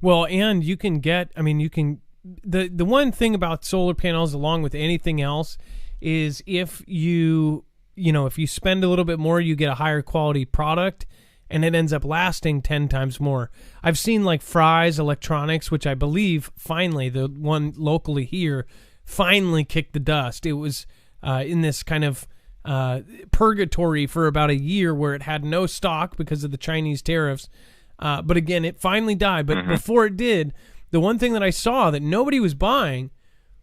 Well, and you can the one thing about solar panels, along with anything else, is if you spend a little bit more, you get a higher quality product, and it ends up lasting 10 times more. I've seen like Fry's Electronics, which I believe finally, the one locally here, finally kicked the dust. It was in this kind of purgatory for about a year where it had no stock because of the Chinese tariffs. But again, it finally died. But before it did, the one thing that I saw that nobody was buying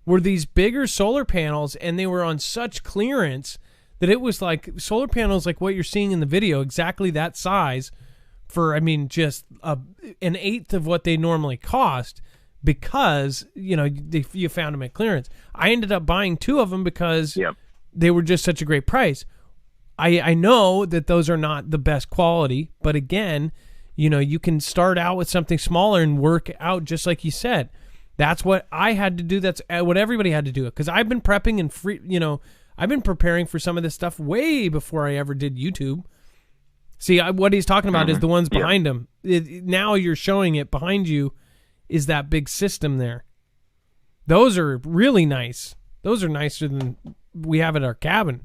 were these bigger solar panels, and they were on such clearance that it was like solar panels like what you're seeing in the video, exactly that size for, just an eighth of what they normally cost, because, you found them at clearance. I ended up buying 2 of them because they were just such a great price. I know that those are not the best quality, but again, you can start out with something smaller and work out just like you said. That's what I had to do. That's what everybody had to do. Because I've been prepping and I've been preparing for some of this stuff way before I ever did YouTube. See, what he's talking about is the ones behind him. Now you're showing it behind you is that big system there. Those are really nice. Those are nicer than we have at our cabin.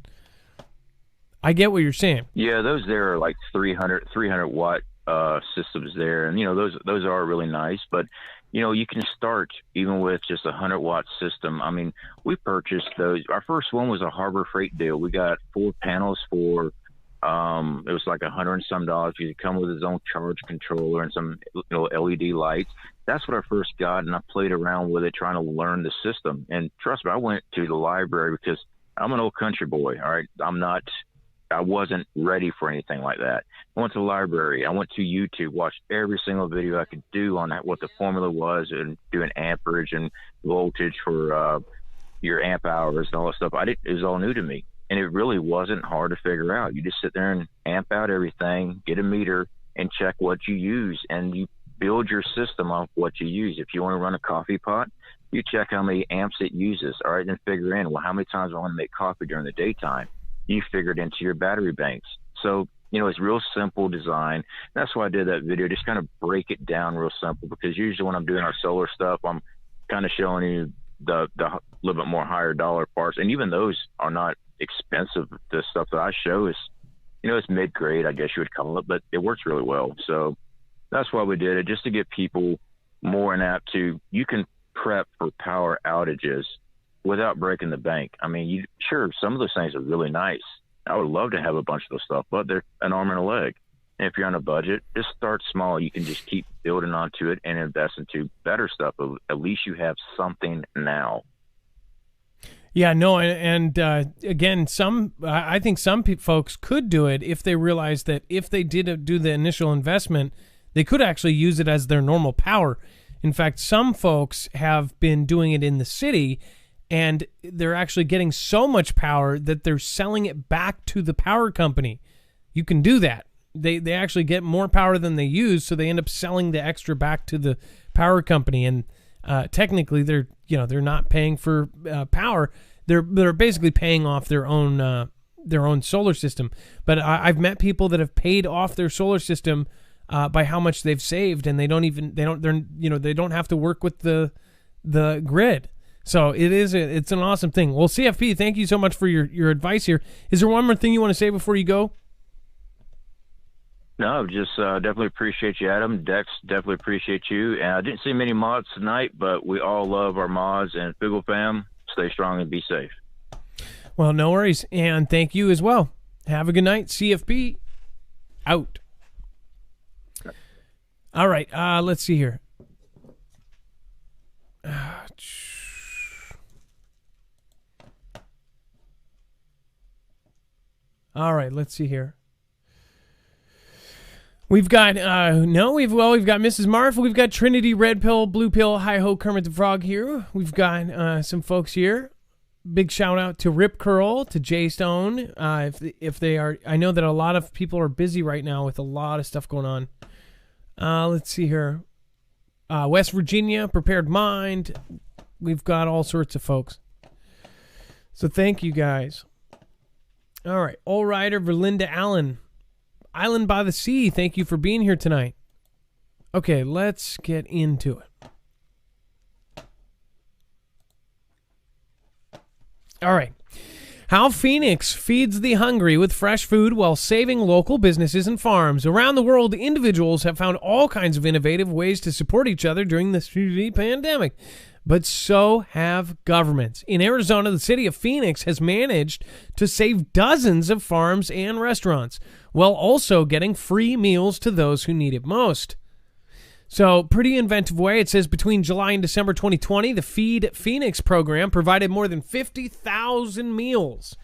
I get what you're saying. Yeah, those there are like 300 watt systems there, and those are really nice. But you can start even with just a 100 watt system. We purchased those. Our first one was a Harbor Freight deal. We got 4 panels for it was like $100 and some. You could come with his own charge controller and some LED lights. That's what I first got, and I played around with it, trying to learn the system. And trust me, I went to the library because I'm an old country boy. All right, I wasn't ready for anything like that. I went to the library. I went to YouTube, watched every single video I could do on what the formula was, and doing amperage and voltage for your amp hours and all that stuff. It was all new to me, and it really wasn't hard to figure out. You just sit there and amp out everything, get a meter, and check what you use, and you build your system off what you use. If you want to run a coffee pot, you check how many amps it uses. All right, then figure in, how many times do I want to make coffee during the daytime? You figure it into your battery banks. So, it's real simple design. That's why I did that video, just kind of break it down real simple, because usually when I'm doing our solar stuff, I'm kind of showing you the little bit more higher dollar parts. And even those are not expensive. The stuff that I show is, it's mid-grade, I guess you would call it, but it works really well. So that's why we did it, just to get people more apt to, you can prep for power outages without breaking the bank. Sure, some of those things are really nice. I would love to have a bunch of those stuff, but they're an arm and a leg. And if you're on a budget, just start small. You can just keep building onto it and invest into better stuff. At least you have something now. Yeah, no, and again, I think some folks could do it if they realized that if they did do the initial investment, they could actually use it as their normal power. In fact, some folks have been doing it in the city, and they're actually getting so much power that they're selling it back to the power company. You can do that. They actually get more power than they use, so they end up selling the extra back to the power company. And technically, they're not paying for power. They're basically paying off their own solar system. But I've met people that have paid off their solar system by how much they've saved, and they don't have to work with the grid. So it's an awesome thing. Well, CFP, thank you so much for your advice here. Is there one more thing you want to say before you go? No, just definitely appreciate you, Adam. Dex, definitely appreciate you. And I didn't see many mods tonight, but we all love our mods, and Figgle fam, stay strong and be safe. Well, no worries. And thank you as well. Have a good night. CFP out. All right. Let's see here. All right. Let's see here. We've got we've got Mrs. Marf, we've got Trinity, Red Pill, Blue Pill, Hi Ho, Kermit the Frog here. We've got some folks here. Big shout out to Rip Curl, to Jay Stone. If they are, I know that a lot of people are busy right now with a lot of stuff going on. Let's see here. West Virginia, Prepared Mind. We've got all sorts of folks. So thank you guys. All right, All Rider, Verlinda Allen. Island by the Sea, thank you for being here tonight. Okay, let's get into it. All right. How Phoenix feeds the hungry with fresh food while saving local businesses and farms. Around the world, individuals have found all kinds of innovative ways to support each other during this pandemic. But so have governments. In Arizona, the city of Phoenix has managed to save dozens of farms and restaurants, while also getting free meals to those who need it most. So, pretty inventive way. It says between July and December 2020, the Feed Phoenix program provided more than 50,000 meals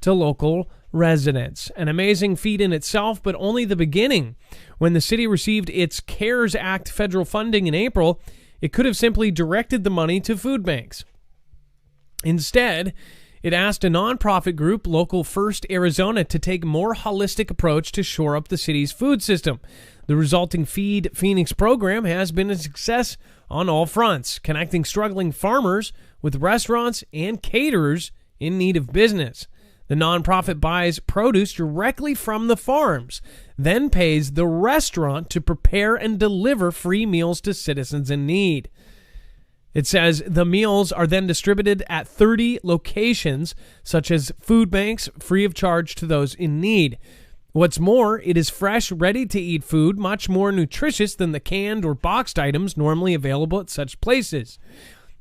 to local residents. An amazing feat in itself, but only the beginning. When the city received its CARES Act federal funding in April, it could have simply directed the money to food banks. Instead, it asked a nonprofit group, Local First Arizona, to take a more holistic approach to shore up the city's food system. The resulting Feed Phoenix program has been a success on all fronts, connecting struggling farmers with restaurants and caterers in need of business. The nonprofit buys produce directly from the farms, then pays the restaurant to prepare and deliver free meals to citizens in need. It says the meals are then distributed at 30 locations, such as food banks, free of charge to those in need. What's more, it is fresh, ready-to-eat food, much more nutritious than the canned or boxed items normally available at such places.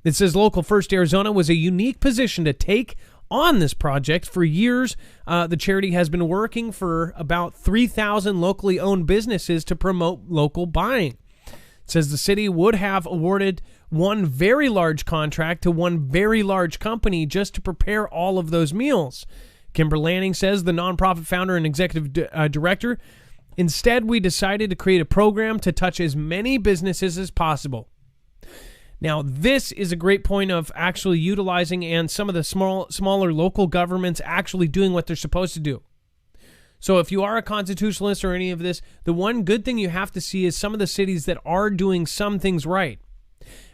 It says Local First Arizona was a unique position to take on this project. For years, the charity has been working for about 3,000 locally owned businesses to promote local buying. It says the city would have awarded one very large contract to one very large company just to prepare all of those meals. Kimber Lanning says, the nonprofit founder and executive director, instead we decided to create a program to touch as many businesses as possible. Now, this is a great point of actually utilizing and some of the smaller local governments actually doing what they're supposed to do. So if you are a constitutionalist or any of this, the one good thing you have to see is some of the cities that are doing some things right.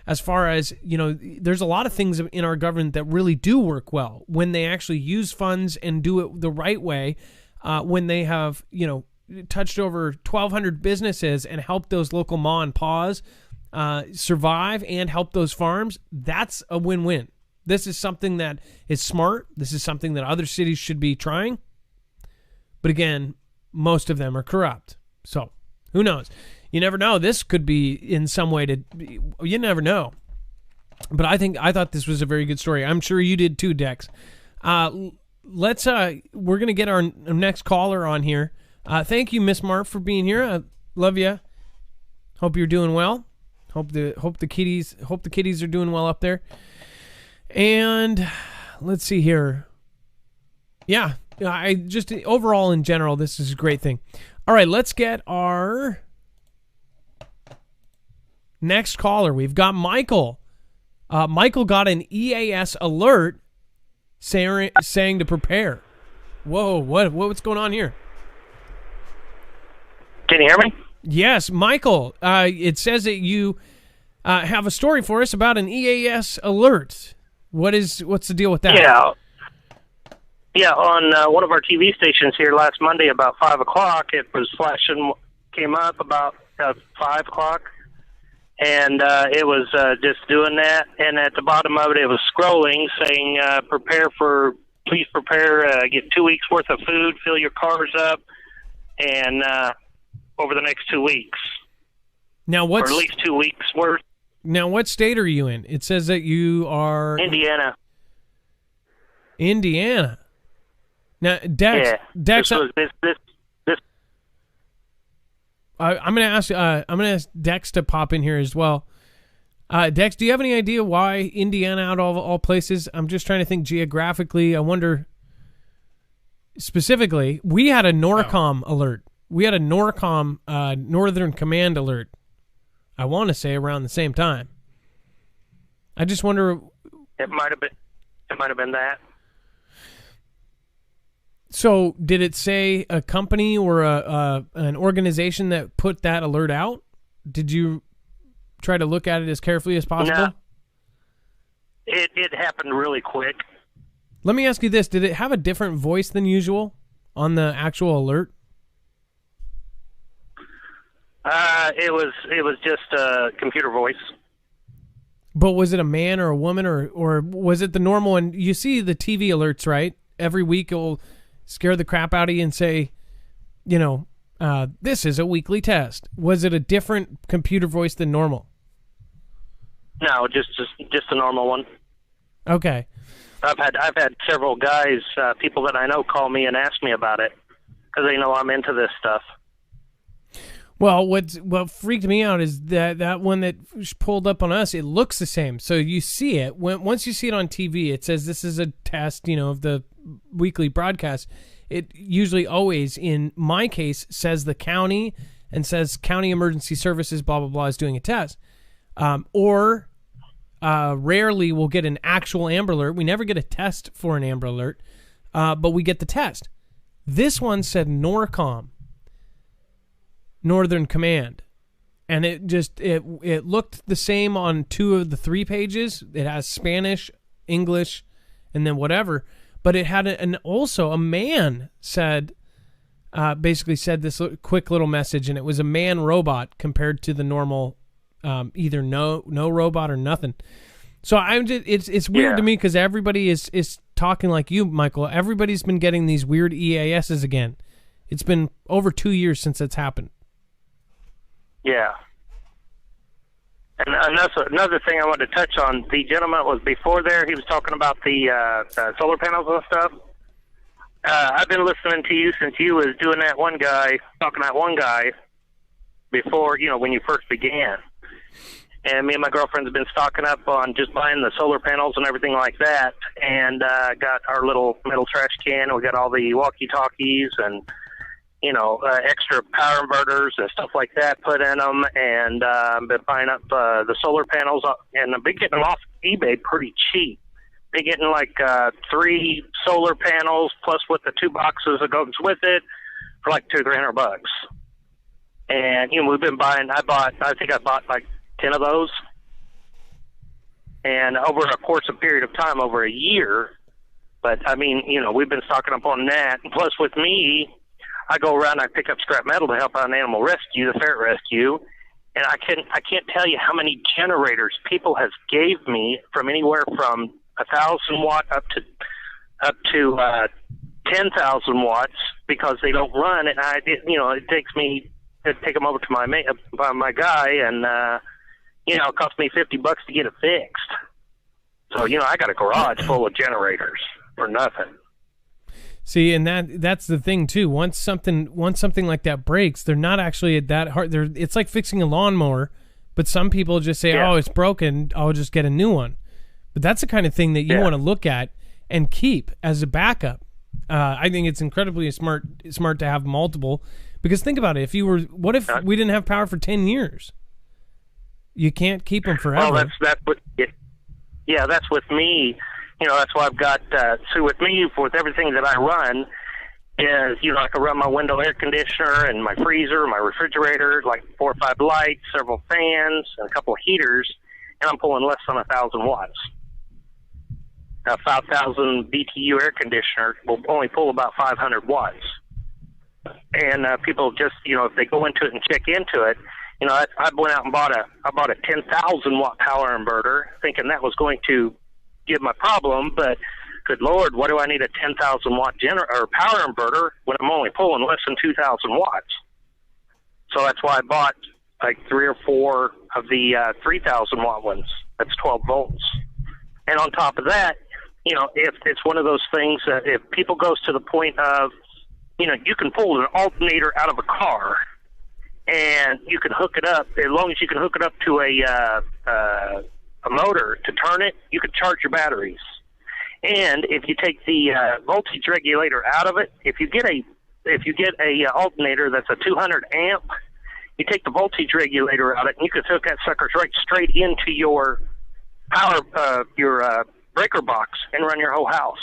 As far as, there's a lot of things in our government that really do work well when they actually use funds and do it the right way, when they have, touched over 1,200 businesses and helped those local ma and pa's survive and help those farms. That's a win-win. This is something that is smart. This is something that other cities should be trying. But again, most of them are corrupt. So who knows? You never know. This could be in some way you never know. But I thought this was a very good story. I'm sure you did too, Dex. We're going to get our next caller on here. Thank you, Miss Mark, for being here. I love you. Hope you're doing well. Hope the kitties are doing well up there. And let's see here. Yeah, I just overall in general, this is a great thing. All right, let's get our Next caller, we've got Michael. Michael got an EAS alert saying to prepare. Whoa, what's going on here? Can you hear me? Yes, Michael. It says that you have a story for us about an EAS alert. What's the deal with that? Yeah. On one of our TV stations here last Monday about 5 o'clock, it was flashing, came up about 5 o'clock, and it was just doing that. And at the bottom of it, it was scrolling saying, please prepare, get 2 weeks worth of food, fill your cars up, and over the next 2 weeks. Now, or at least 2 weeks worth. Now, what state are you in? It says that you are Indiana. Now, Dex. Yeah. Dex. This I'm gonna ask Dex to pop in here as well. Dex, do you have any idea why Indiana out of all places? I'm just trying to think geographically. I wonder specifically. We had a NORCOM alert. We had a NORCOM Northern Command alert. I want to say around the same time. I just wonder. It might have been that. So, did it say a company or an organization that put that alert out? Did you try to look at it as carefully as possible? No. It happened really quick. Let me ask you this: did it have a different voice than usual on the actual alert? It was just a computer voice. But was it a man or a woman, or was it the normal? And you see the TV alerts, right? Every week it will scare the crap out of you and say, this is a weekly test. Was it a different computer voice than normal? No, just a normal one. Okay. I've had several guys, people that I know, call me and ask me about it because they know I'm into this stuff. Well, what freaked me out is that one that pulled up on us, it looks the same. So you see it. Once you see it on TV, it says this is a test, of the weekly broadcast. It usually always, in my case, says the county and says County Emergency Services, blah, blah, blah, is doing a test. Or rarely we'll get an actual Amber Alert. We never get a test for an Amber Alert, but we get the test. This one said NORCOM. Northern Command, and it looked the same on 2 of the 3 pages. It has Spanish, English, and then whatever, but it had also a man said basically said this quick little message, and it was a man robot compared to the normal either no robot or nothing. So it's weird to me because everybody is talking like you, Michael. Everybody's been getting these weird EASs again. It's been over 2 years since it's happened. Yeah. And another thing I wanted to touch on, the gentleman was before there, he was talking about the solar panels and stuff. I've been listening to you since you was talking to that one guy before, when you first began. And me and my girlfriend's been stocking up on just buying the solar panels and everything like that. And got our little metal trash can. We got all the walkie-talkies and extra power inverters and stuff like that put in them, and been buying up the solar panels, and I've been getting them off eBay pretty cheap. Been getting like 3 solar panels plus with the 2 boxes that goes with it for like $200-300. And we've been buying. I think I bought like 10 of those, and over a course of period of time, over a year. But I mean, we've been stocking up on that. And plus, with me, I go around and I pick up scrap metal to help out an animal rescue, the ferret rescue, and I can't tell you how many generators people have gave me from anywhere from 1,000 watt up to 10,000 watts because they don't run, and it takes me to take them over to my guy, and it costs me $50 to get it fixed. So I got a garage full of generators for nothing. See, and that's the thing too. Once something like that breaks, they're not actually that hard. It's like fixing a lawnmower, but some people just say, "Oh, it's broken. I'll just get a new one." But that's the kind of thing that you want to look at and keep as a backup. I think it's incredibly smart to have multiple, because think about it. What if we didn't have power for 10 years? You can't keep them forever. Well, that's what. Yeah, that's with me. That's why I've got. So with me, with everything that I run, is I can run my window air conditioner and my freezer, my refrigerator, like 4 or 5 lights, several fans, and a couple of heaters, and I'm pulling less than 1,000 watts. A 5,000 BTU air conditioner will only pull about 500 watts. And people just, if they go into it and check into it, I went out and bought a 10,000 watt power inverter, thinking that was going to give my problem. But good Lord, what do I need a 10,000 watt power inverter when I'm only pulling less than 2,000 watts? So that's why I bought like 3 or 4 of the 3,000 watt ones. That's 12 volts. And on top of that, if it's one of those things that if people goes to the point of, you can pull an alternator out of a car and you can hook it up, as long as you can hook it up to a motor to turn it, you can charge your batteries. And if you take the voltage regulator out of it, if you get a alternator that's a 200 amp, you take the voltage regulator out of it, and you can hook that sucker right straight into your power, your breaker box, and run your whole house.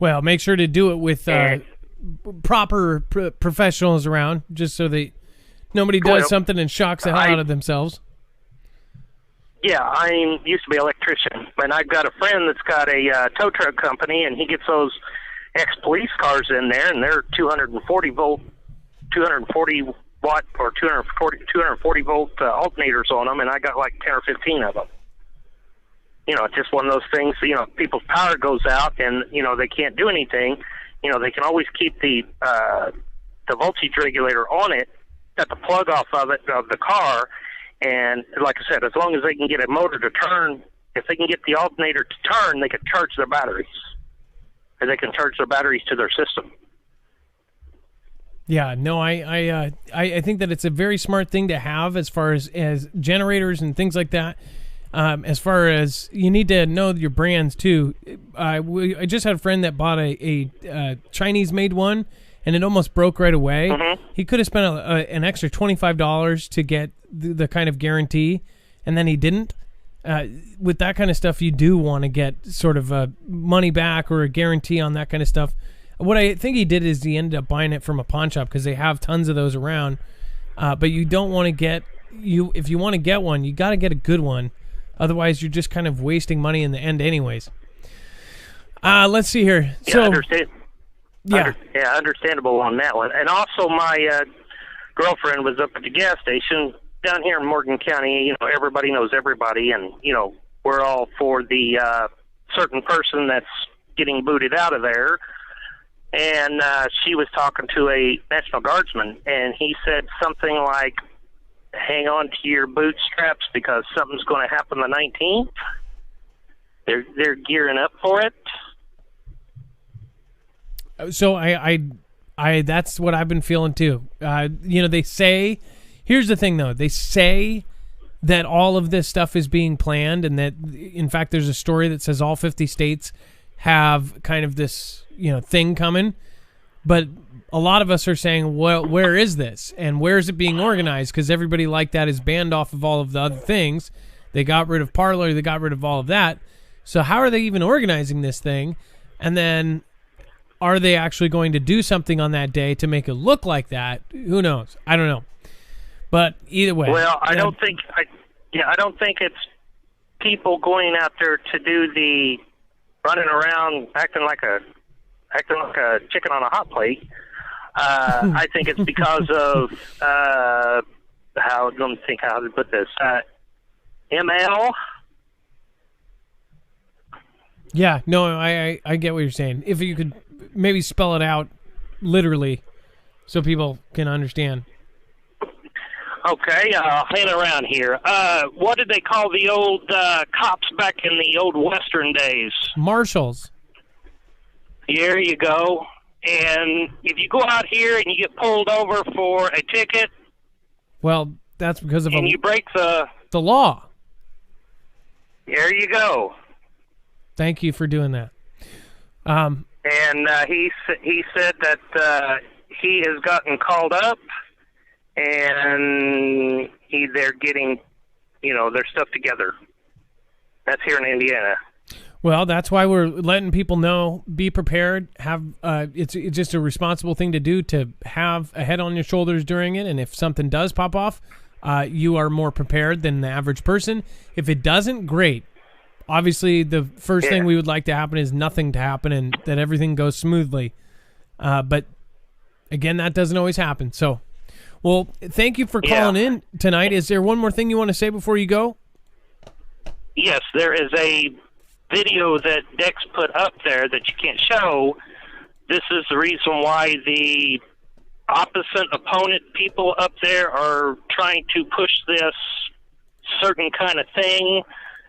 Well, make sure to do it with proper professionals around, just so that nobody does something and shocks the hell out of themselves. Yeah, I used to be an electrician, and I've got a friend that's got a tow truck company, and he gets those ex-police cars in there, and they're 240 watt or 240 volt alternators on them, and I got like 10 or 15 of them. It's just one of those things, people's power goes out and, they can't do anything. They can always keep the voltage regulator on it, at the plug off of the car. And like I said, as long as they can get a motor to turn, if they can get the alternator to turn, they can charge their batteries. And they can charge their batteries to their system. Yeah, no, I think that it's a very smart thing to have as far as generators and things like that. As far as you need to know your brands too. I just had a friend that bought a Chinese-made one, and it almost broke right away. Mm-hmm. He could have spent an extra $25 to get the kind of guarantee, and then he didn't. With that kind of stuff, you do want to get sort of a money back or a guarantee on that kind of stuff. What I think he did is he ended up buying it from a pawn shop because they have tons of those around. But you don't want to get if you want to get one, you got to get a good one. Otherwise, you're just kind of wasting money in the end anyways. Let's see here. Yeah, so, understandable on that one. And also my girlfriend was up at the gas station down here in Morgan County. Everybody knows everybody, and, we're all for the certain person that's getting booted out of there. And she was talking to a National Guardsman, and he said something like, hang on to your bootstraps because something's going to happen the 19th. They're gearing up for it. So I that's what I've been feeling too. They say, here's the thing though, they say that all of this stuff is being planned, and that in fact there's a story that says all 50 states have kind of this thing coming, but a lot of us are saying, well, where is this? And where is it being organized? Because everybody like that is banned off of all of the other things. They got rid of Parler. They got rid of all of that. So how are they even organizing this thing? And then are they actually going to do something on that day to make it look like that? Who knows? I don't know. But either way. Well, I don't think it's people going out there to do the running around acting like a chicken on a hot plate. I think it's because of let me think how to put this. ML. Yeah, no, I get what you're saying. If you could maybe spell it out literally, so people can understand. Okay, hang around here. What did they call the old cops back in the old Western days? Marshals. Here you go. And if you go out here and you get pulled over for a ticket, well, that's because of you break the law. There you go. Thank you for doing that. And he said that he has gotten called up, and he hopefully they're getting, their stuff together. That's here in Indiana. Well, that's why we're letting people know, be prepared, have it's just a responsible thing to do, to have a head on your shoulders during it, and if something does pop off, you are more prepared than the average person. If it doesn't, great. Obviously, the first thing we would like to happen is nothing to happen and that everything goes smoothly. But, again, that doesn't always happen. So, well, thank you for calling in tonight. Is there one more thing you want to say before you go? Yes, there is a video that Dex put up there that you can't show. This is the reason why the opposite opponent people up there are trying to push this certain kind of thing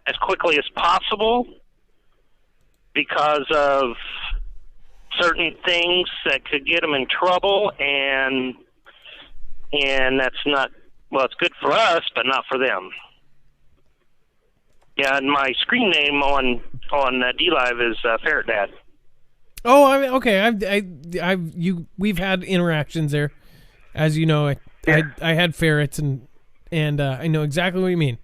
as quickly as possible because of certain things that could get them in trouble, and that's not, well, it's good for us, but not for them. Yeah, and my screen name on D-Live is Ferret Dad. Oh, okay. We've had interactions there, as you know. I had ferrets, and I know exactly what you mean.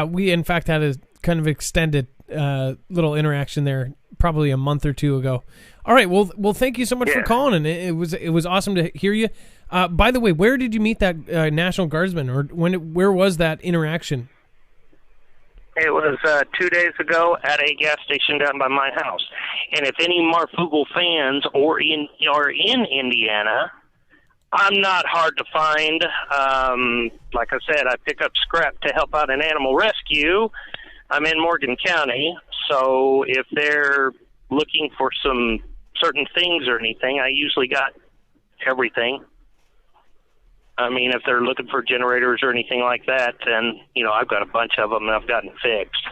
We in fact had a kind of extended little interaction there, probably a month or two ago. All right. Well, thank you so much for calling, and it was awesome to hear you. By the way, where did you meet that National Guardsman, or where was that interaction? It was 2 days ago at a gas station down by my house. And if any Marfoogle fans are in Indiana, I'm not hard to find. Like I said, I pick up scrap to help out an animal rescue. I'm in Morgan County, so if they're looking for some certain things or anything, I usually got everything. I mean, if they're looking for generators or anything like that, then, I've got a bunch of them and I've gotten fixed.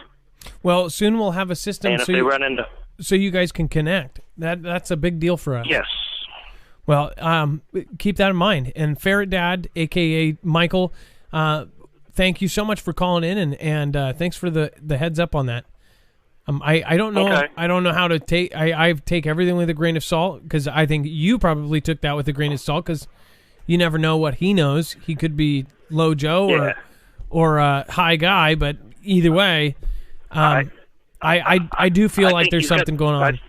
Well, soon we'll have a system and if they run into... so you guys can connect. That's a big deal for us. Yes. Well, keep that in mind. And Ferret Dad, a.k.a. Michael, thank you so much for calling in, and thanks for the heads up on that. I don't know. Okay. I don't know how to take... I take everything with a grain of salt, because I think you probably took that with a grain of salt, because... you never know what he knows. He could be low Joe or a high guy, but either way, I do feel like there's something going on.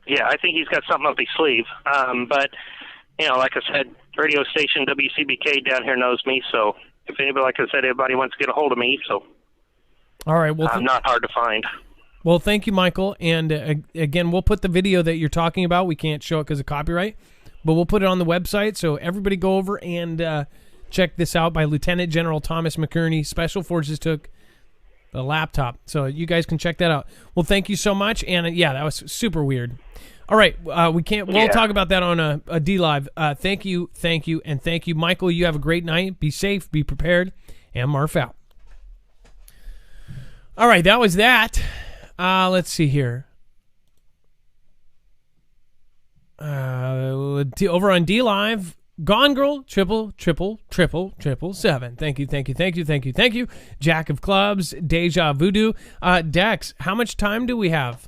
I think he's got something up his sleeve. But, like I said, radio station WCBK down here knows me, so if anybody, like I said, everybody wants to get a hold of me, so all right, well, I'm not hard to find. Well, thank you, Michael. And again, we'll put the video that you're talking about. We can't show it because of copyright. But we'll put it on the website, so everybody go over and check this out by Lieutenant General Thomas McCurney. Special Forces took the laptop, so you guys can check that out. Well, thank you so much, and that was super weird. All right, we'll talk about that on a D-Live. Thank you, and thank you, Michael. You have a great night. Be safe, be prepared, and Marf out. All right, that was that. Let's see here. Over on D-Live, Gone Girl, triple seven. Thank you. Jack of Clubs, Deja Voodoo. Dex, how much time do we have?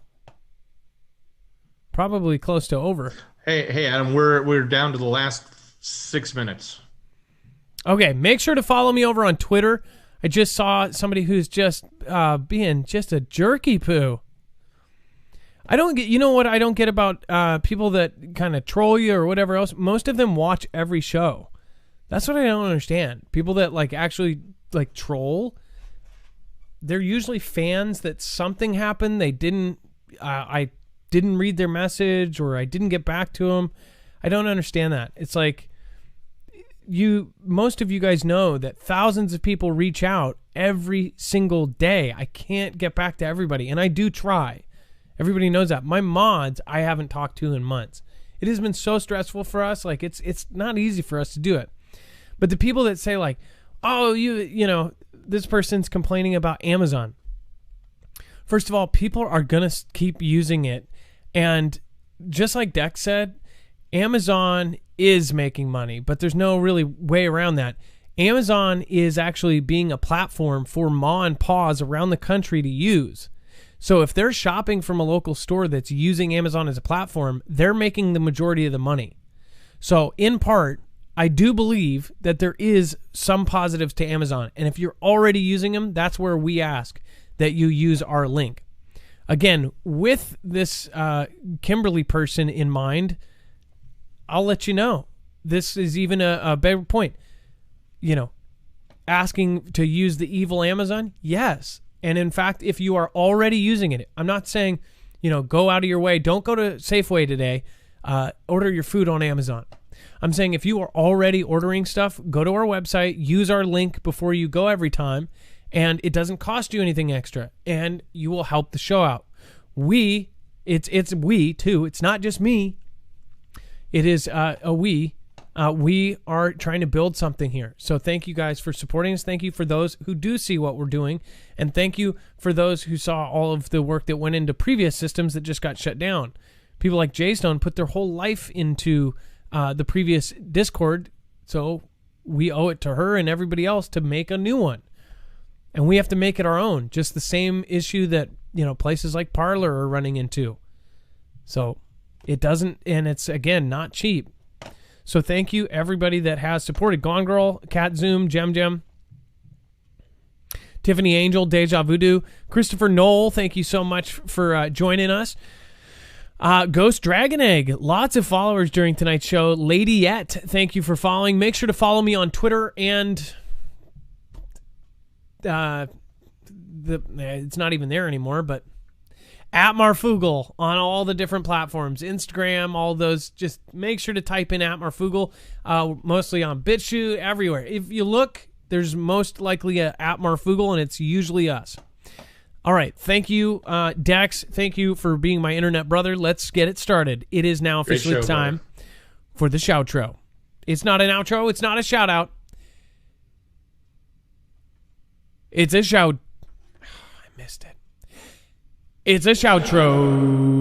Probably close to over. Hey, Adam, we're down to the last 6 minutes. Okay, make sure to follow me over on Twitter. I just saw somebody who's just being just a jerky poo. I don't get, what I don't get about people that kind of troll you or whatever else. Most of them watch every show. That's what I don't understand. People that actually troll, they're usually fans that something happened. They didn't, I didn't read their message, or I didn't get back to them. I don't understand that. It's like, most of you guys know that thousands of people reach out every single day. I can't get back to everybody, and I do try. Everybody knows that. My mods, I haven't talked to in months. It has been so stressful for us. It's not easy for us to do it. But the people that say oh, this person's complaining about Amazon. First of all, people are going to keep using it. And just like Dex said, Amazon is making money, but there's no really way around that. Amazon is actually being a platform for ma and pa's around the country to use. So if they're shopping from a local store that's using Amazon as a platform, they're making the majority of the money. So in part, I do believe that there is some positives to Amazon. And if you're already using them, that's where we ask that you use our link. Again, with this Kimberly person in mind, I'll let you know. This is even a better point. You know, asking to use the evil Amazon? Yes. And in fact, if you are already using it, I'm not saying, you know, go out of your way. Don't go to Safeway today. Order your food on Amazon. I'm saying if you are already ordering stuff, go to our website, use our link before you go every time, and it doesn't cost you anything extra, and you will help the show out. It's we too. It's not just me. It is we. We are trying to build something here. So thank you guys for supporting us. Thank you for those who do see what we're doing, and thank you for those who saw all of the work that went into previous systems that just got shut down. People like Jaystone put their whole life into the previous Discord, so we owe it to her and everybody else to make a new one. And we have to make it our own. Just the same issue that, you know, places like Parler are running into. So it doesn't, and it's, again, not cheap. So thank you, everybody that has supported. Gone Girl, Cat Zoom, Gem, Tiffany Angel, Deja Voodoo, Christopher Knoll, thank you so much for joining us. Ghost Dragon Egg, lots of followers during tonight's show. Lady Yet, thank you for following. Make sure to follow me on Twitter and it's not even there anymore, but at Marfoogle on all the different platforms, Instagram, all those. Just make sure to type in at Marfoogle, mostly on BitChute, everywhere. If you look, there's most likely a at Marfoogle, and it's usually us. All right. Thank you, Dex. Thank you for being my internet brother. Let's get it started. It is now officially time for the shoutro. It's not an outro. It's not a shout out. It's a shout. I missed it. It's a shoutro.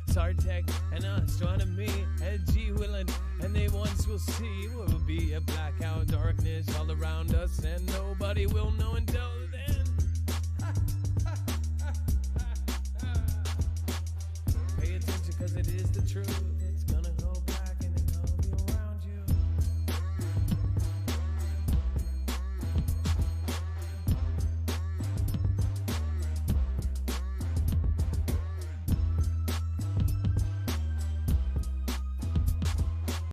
Sartek and astronomy and G Willen, and they once will see will be a blackout darkness all around us, and nobody will know until then. Pay attention, cause it is the truth.